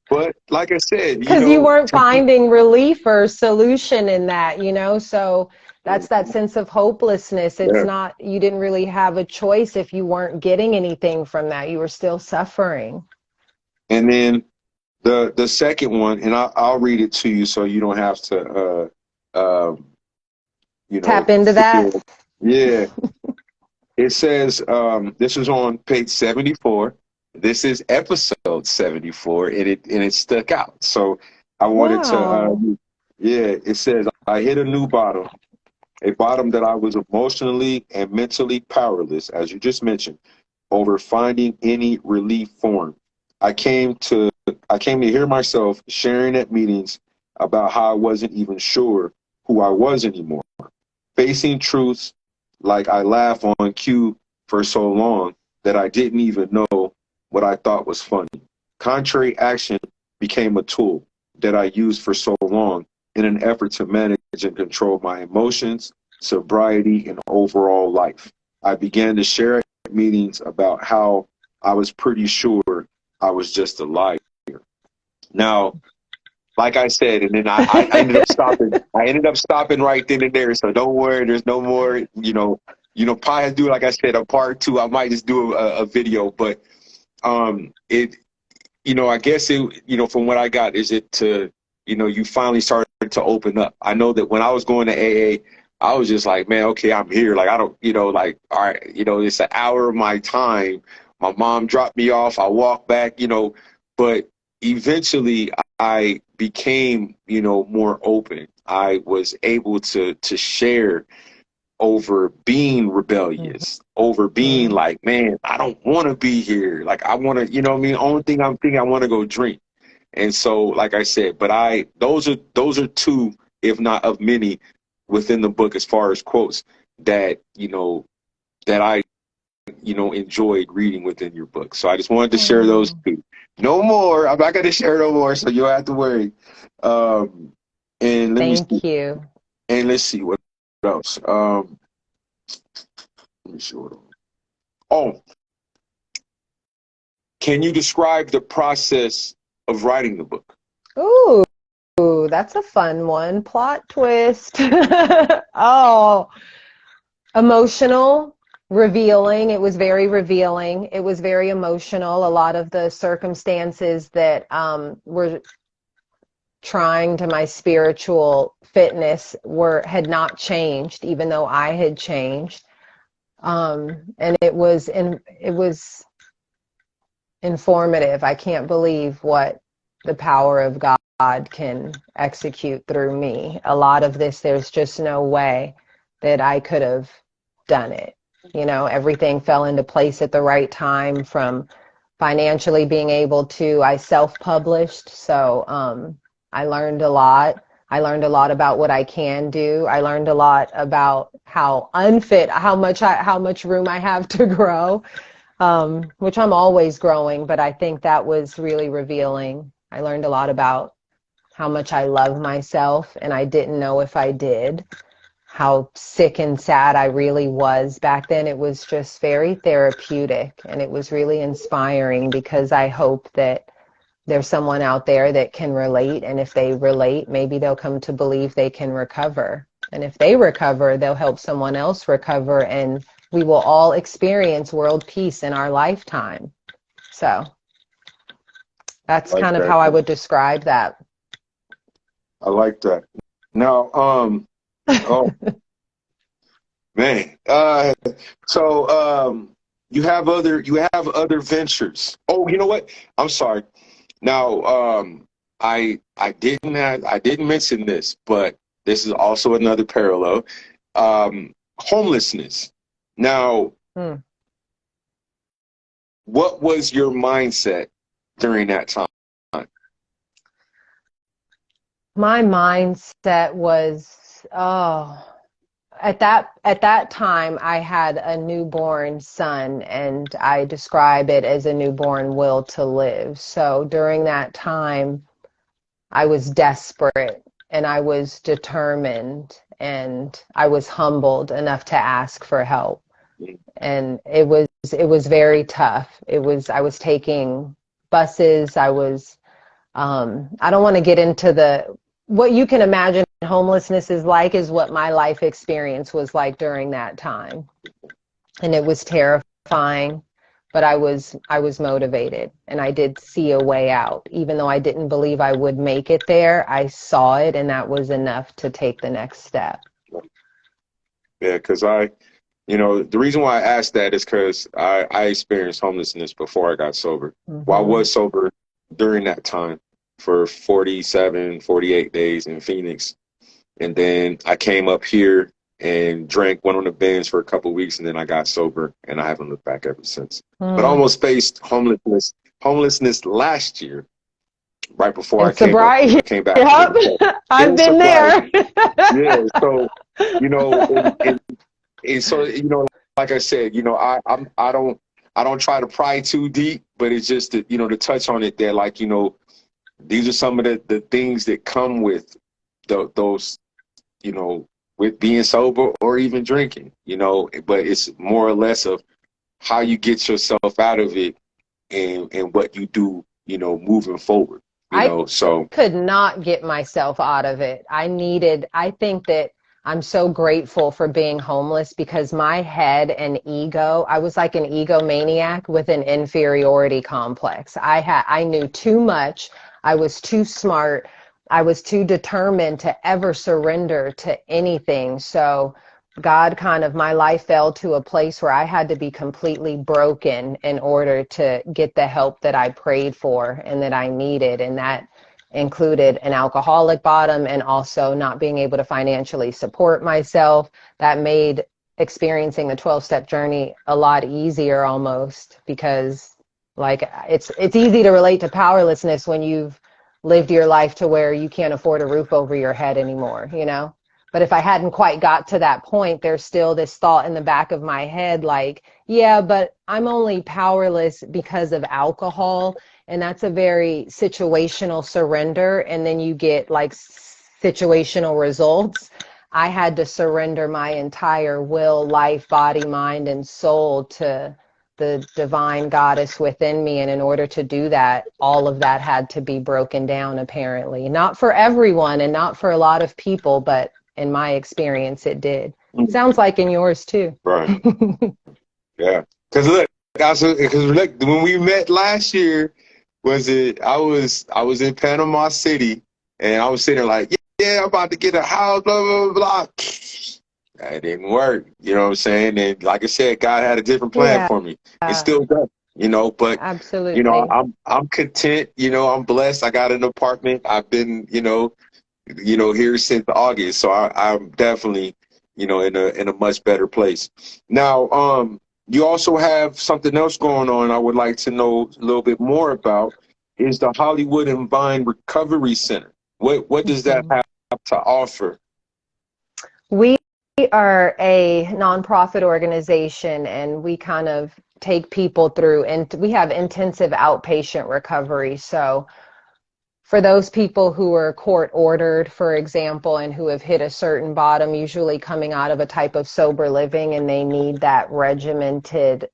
But like I said, because you weren't finding relief or solution in that, so that's that sense of hopelessness. It's not, you didn't really have a choice if you weren't getting anything from that. You were still suffering. And then The second one, and I'll read it to you so you don't have to Tap into that. feel. Yeah. It says, this is on page 74. This is episode 74, and it stuck out. So I wanted to, Wow. yeah, it says, I hit a bottom that I was emotionally and mentally powerless, as you just mentioned, over finding any relief form. I came to I came to hear myself sharing at meetings about how I wasn't even sure who I was anymore. Facing truths like I laugh on cue for so long that I didn't even know what I thought was funny. Contrary action became a tool that I used for so long in an effort to manage and control my emotions, sobriety, and overall life. I began to share at meetings about how I was pretty sure I was just a liar. Now, like I said, and then I ended up stopping. I ended up stopping right then and there. So don't worry, there's no more. Probably do, like I said, a part two. I might just do a video, but it I guess from what I got, is it to, you finally started to open up. I know that when I was going to AA, I was just like, man, okay, I'm here. Like, I don't, like, all right, it's an hour of my time. My mom dropped me off. I walked back, but eventually I became, more open. I was able to share over being rebellious, over being Mhm. like, man, I don't want to be here. Like, I want to, what I mean? Only thing I'm thinking, I want to go drink. And so, like I said, but those are two, if not of many, within the book as far as quotes that, that I, enjoyed reading within your book. So I just wanted to share those Oh, two. No more. I'm not going to share no more, so you don't have to worry. Um, and let me see. thank you. And let's see what else. Let me see what else. Oh, can you describe the process of writing the book? Ooh, that's a fun one. Plot twist. Oh, emotional, revealing. It was very revealing. It was very emotional. A lot of the circumstances that were trying to my spiritual fitness had not changed, even though I had changed. And it was informative. I can't believe what the power of God can execute through me. A lot of this, there's just no way that I could have done it. Everything fell into place at the right time, from financially being able to, I self-published. So I learned a lot. I learned a lot about what I can do. I learned a lot about how unfit, how much room I have to grow, which I'm always growing, but I think that was really revealing. I learned a lot about how much I love myself, and I didn't know if I did, how sick and sad I really was back then. It was just very therapeutic, and it was really inspiring, because I hope that there's someone out there that can relate, and if they relate, maybe they'll come to believe they can recover. And if they recover, they'll help someone else recover, and we will all experience world peace in our lifetime. So that's Like kind of that. how I would describe that. I like that. Now, oh man. So you have other ventures. Oh, you know what? I'm sorry. Now, I didn't mention this, but this is also another parallel. Homelessness. Now, Hmm. what was your mindset during that time? My mindset was, oh, at that time I had a newborn son, and I describe it as a newborn will to live. So during that time I was desperate, and I was determined, and I was humbled enough to ask for help. And it was very tough. I was taking buses. I don't want to get into what you can imagine homelessness is like, is what my life experience was like during that time. And it was terrifying. but I was motivated, and I did see a way out. Even though I didn't believe I would make it there, I saw it, and that was enough to take the next step. Yeah, because the reason why I asked that is because I experienced homelessness before I got sober. Well, I Hmm. was sober during that time for 47, 48 days in Phoenix. And then I came up here and went on the bends for a couple of weeks, and then I got sober, and I haven't looked back ever since. But I Mm. almost faced homelessness last year, right before I And came up here. sobriety. I came back Yep. I've in been there. sobriety. Yeah, so and so like I said, I don't try to pry too deep, but it's just that to touch on it there, like these are some of the things that come with those with being sober or even drinking, but it's more or less of how you get yourself out of it and what you do, moving forward, I so. could not get myself out of it. I think that I'm so grateful for being homeless because my head and ego, I was like an egomaniac with an inferiority complex. I knew too much. I was too smart. I was too determined to ever surrender to anything. So my life fell to a place where I had to be completely broken in order to get the help that I prayed for and that I needed. And that included an alcoholic bottom and also not being able to financially support myself. That made experiencing the 12-step journey a lot easier almost because like it's easy to relate to powerlessness when you've lived your life to where you can't afford a roof over your head anymore. But if I hadn't quite got to that point, there's still this thought in the back of my head like, yeah, but I'm only powerless because of alcohol. And that's a very situational surrender. And then you get like situational results. I had to surrender my entire will, life, body, mind, and soul to the divine goddess within me. And in order to do that, all of that had to be broken down, apparently. Not for everyone and not for a lot of people, but in my experience, it did. Sounds like in yours too. Right. Yeah. Because look, when we met last year, I was in Panama City, and I was sitting there like, yeah, I'm about to get a house, blah blah blah blah. That didn't work. You know what I'm saying? And like I said, God had a different plan Yeah, for me. It still does. But absolutely. I'm content. I'm blessed. I got an apartment. I've been here since August, so I'm definitely in a much better place now. You also have something else going on I would like to know a little bit more about, is the Hollywood and Vine Recovery Center. What does that Mhm. have to offer? We are a nonprofit organization and we kind of take people through, and we have intensive outpatient recovery. So for those people who are court ordered, for example, and who have hit a certain bottom, usually coming out of a type of sober living, and they need that regimented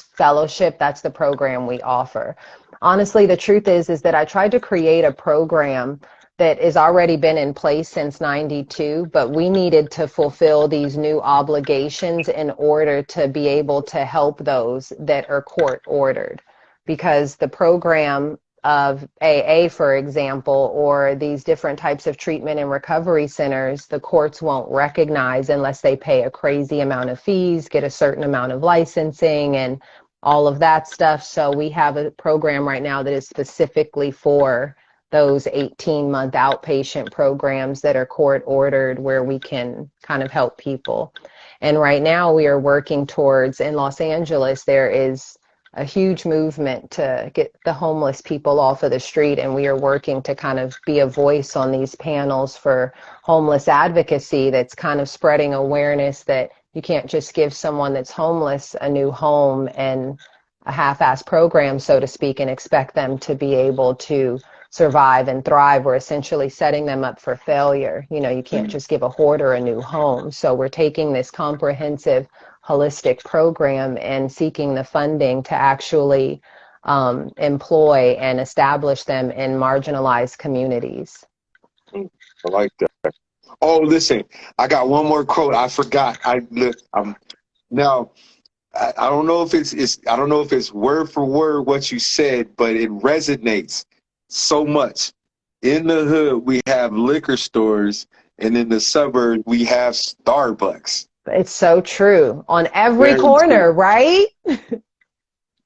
fellowship, that's the program we offer. Honestly, the truth is that I tried to create a program that has already been in place since 92, but we needed to fulfill these new obligations in order to be able to help those that are court ordered. Because the program of AA, for example, or these different types of treatment and recovery centers, the courts won't recognize unless they pay a crazy amount of fees, get a certain amount of licensing, and all of that stuff. So we have a program right now that is specifically for those 18-month outpatient programs that are court ordered, where we can kind of help people. And right now we are working towards, in Los Angeles, there is a huge movement to get the homeless people off of the street, and we are working to kind of be a voice on these panels for homeless advocacy that's kind of spreading awareness that you can't just give someone that's homeless a new home and a half-assed program, so to speak, and expect them to be able to survive and thrive. We're essentially setting them up for failure. You can't just give a hoarder a new home. So we're taking this comprehensive, holistic program and seeking the funding to actually employ and establish them in marginalized communities. I like that. Oh, listen, I got one more quote. I forgot. Now I don't know if it's I don't know if it's word for word what you said, but it resonates so much. In the hood, we have liquor stores, and in the suburbs, we have Starbucks. It's so true on every Very true. corner, right?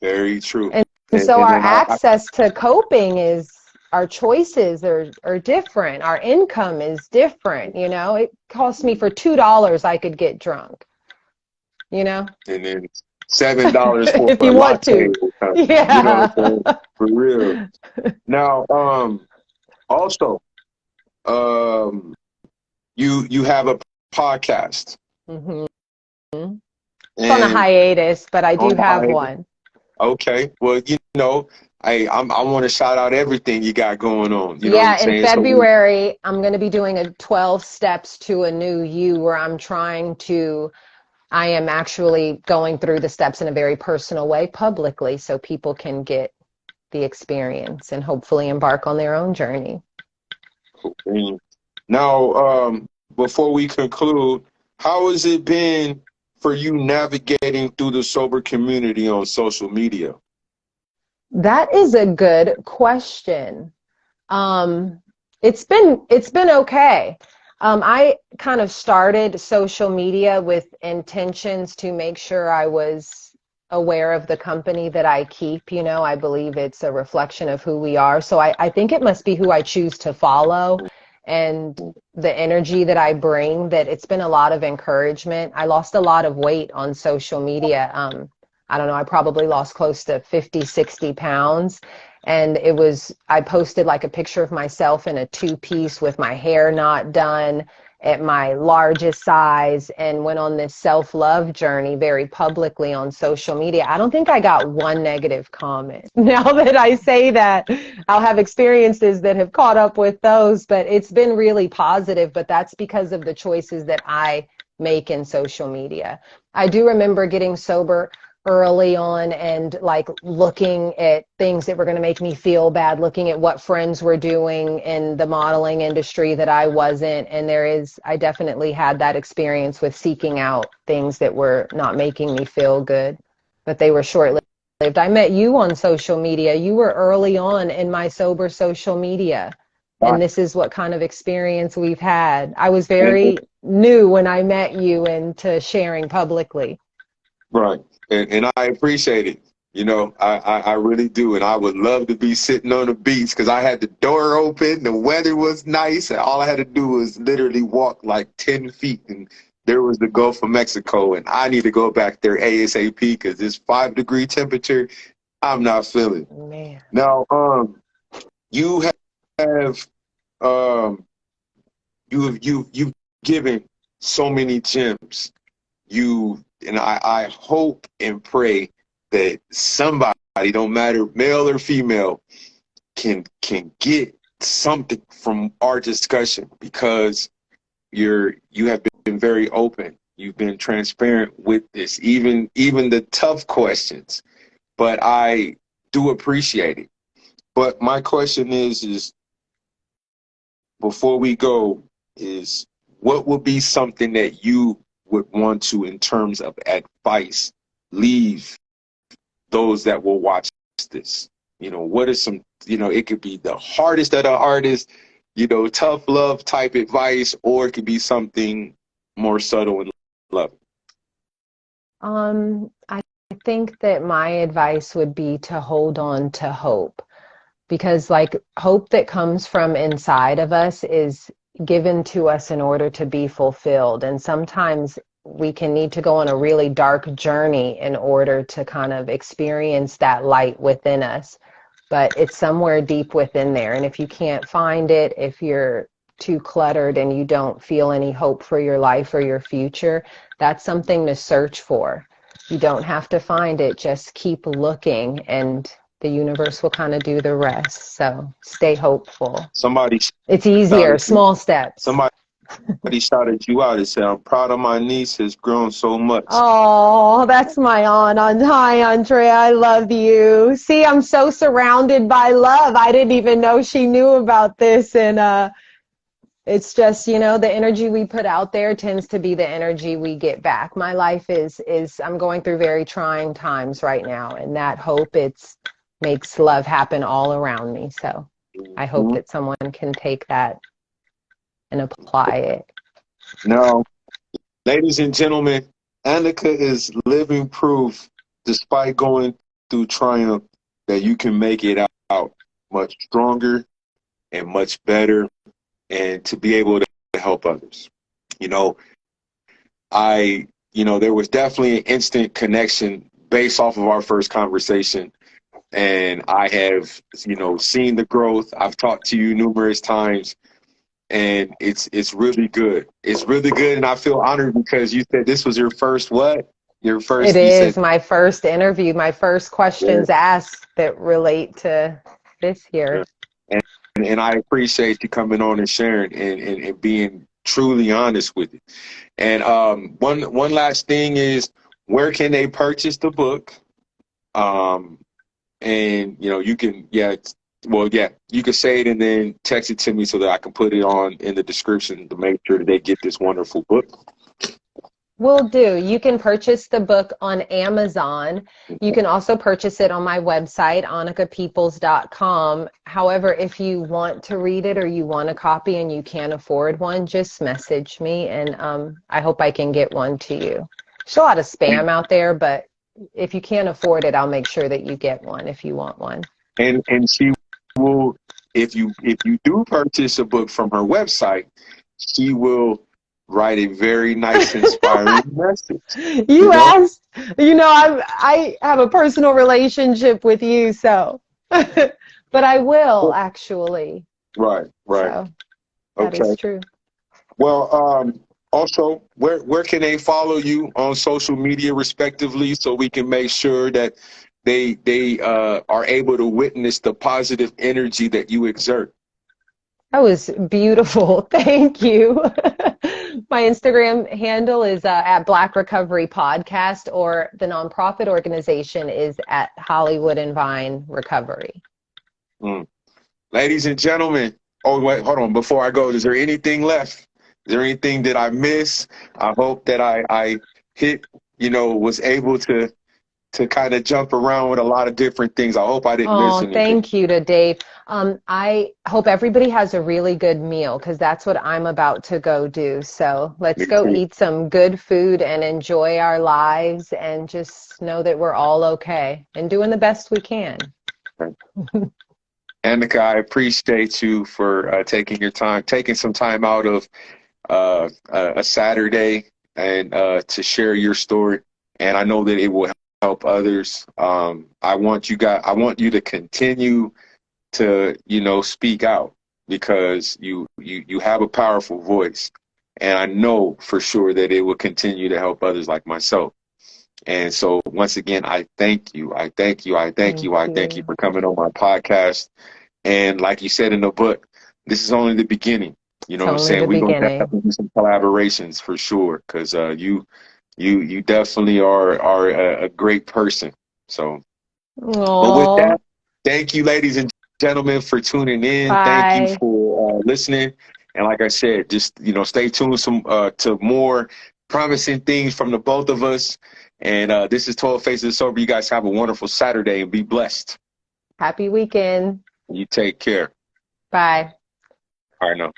Very true. And And, so and our then access to coping is, our choices are different. Our income is different. It costs me for $2 I could get drunk, you know, and then $7 for if a you want latte to. will come. You know what Yeah. I'm saying? For real. Now, also, um, you have a podcast, hmm It's on a and hiatus, but I do on the have high. one. Okay, well, I want to shout out everything you got going on. You know what I'm Yeah, in saying? So we, February, I'm going to be doing a 12 steps to a new you, where I am actually going through the steps in a very personal way publicly so people can get the experience and hopefully embark on their own journey. now, before we conclude, how has it been for you navigating through the sober community on social media? That is a good question. Um, it's been okay. I kind of started social media with intentions to make sure I was aware of the company that I keep. I believe it's a reflection of who we are. So I think it must be who I choose to follow and the energy that I bring, that it's been a lot of encouragement. I lost a lot of weight on social media. I don't know, I probably lost close to 50, 60 pounds. And I posted like a picture of myself in a two-piece with my hair not done at my largest size, and went on this self-love journey very publicly on social media. I don't think I got one negative comment. Now that I say that, I'll have experiences that have caught up with those, but it's been really positive. But that's because of the choices that I make in social media. I do remember getting sober early on and like looking at things that were going to make me feel bad, looking at what friends were doing in the modeling industry that I wasn't. And I definitely had that experience with seeking out things that were not making me feel good, but they were short-lived. I met you on social media. You were early on in my sober social media. Right. And this is what kind of experience we've had. I was And, very new when I met you into sharing publicly. right. And I appreciate it. I really do. And I would love to be sitting on the beach because I had the door open, the weather was nice, and all I had to do was literally walk like 10 feet. And there was the Gulf of Mexico. And I need to go back there ASAP because this 5-degree temperature, I'm not feeling. Man. Now, you have um you've given so many gems. I hope and pray that somebody, don't matter male or female, can get something from our discussion, because you have been very open. You've been transparent with this, even the tough questions. But I do appreciate it. But my question is before we go, is what would be something that you would want to, in terms of advice, leave those that will watch this? What is some, it could be the hardest of the hardest, tough love type advice, or it could be something more subtle and loving. I think that my advice would be to hold on to hope, because like hope that comes from inside of us is given to us in order to be fulfilled. And sometimes we can need to go on a really dark journey in order to kind of experience that light within us. But it's somewhere deep within there. And if you can't find it, if you're too cluttered and you don't feel any hope for your life or your future, that's something to search for. You don't have to find it, just keep looking, and the universe will kind of do the rest. So stay hopeful. Somebody It's easier, shouted you. small steps. Somebody shouted you out and said, "I'm proud of my niece. Has grown so much." Oh, that's my aunt. Hi, Andrea. I love you. See, I'm so surrounded by love. I didn't even know she knew about this. And It's just, the energy we put out there tends to be the energy we get back. My life is I'm going through very trying times right now, and that hope makes love happen all around me. So I hope Mhm. that someone can take that and apply it. Now, ladies and gentlemen, Anneca is living proof, despite going through triumph, that you can make it out much stronger and much better, and to be able to help others. You know, there was definitely an instant connection based off of our first conversation. And I have, seen the growth. I've talked to you numerous times, and it's really good. It's really good, and I feel honored because you said this was your first what? Your It first, you is said, my first interview, my first yeah, questions asked that relate to this yeah. here. And, and I appreciate you coming on and sharing and being truly honest with it. And one last thing is, where can they purchase the book? Um, and you can, you can say it and then text it to me so that I can put it on in the description to make sure that they get this wonderful book. Will do. You can purchase the book on Amazon. You can also purchase it on my website, annecapeoples.com. However, if you want to read it or you want a copy and you can't afford one, just message me, and I hope I can get one to you. There's a lot of spam out there, but if you can't afford it, I'll make sure that you get one if you want one. And she will, if you do purchase a book from her website, she will write a very nice, inspiring message. You You know, asked, I have a personal relationship with you, so, but I will actually. right, right, So that is okay. true. Well, also, where can they follow you on social media, respectively, so we can make sure that they are able to witness the positive energy that you exert? That was beautiful. Thank you. My Instagram handle is at Black Recovery Podcast, or the nonprofit organization is at Hollywood and Vine Recovery. Mm. Ladies and gentlemen, oh wait, hold on. Before I go, is there anything left? Is there anything that I miss? I hope that I hit, was able to kind of jump around with a lot of different things. I hope I didn't miss Oh, anything. thank you to Dave. I hope everybody has a really good meal because that's what I'm about to go do. So let's Me go too. eat some good food and enjoy our lives and just know that we're all okay and doing the best we can. Annika, I appreciate you for taking your time, taking some time out of a Saturday and to share your story. And I know that it will help others. I want you to continue to, speak out because you have a powerful voice. And I know for sure that it will continue to help others like myself. And so once again, I thank you. I thank you. I thank Thank you. I thank you you. for coming on my podcast. And like you said in the book, this is only the beginning. You know It's what I'm only saying? the We're gonna have beginning. to do some collaborations for sure, because you definitely are a great person. So, but with Oh, that, thank you, ladies and gentlemen, for tuning in. Thank you bye. for listening. And like I said, just stay tuned to more promising things from the both of us. And this is 12 Faces Sober. You guys have a wonderful Saturday and be blessed. Happy weekend. You take care. Bye. All right, now.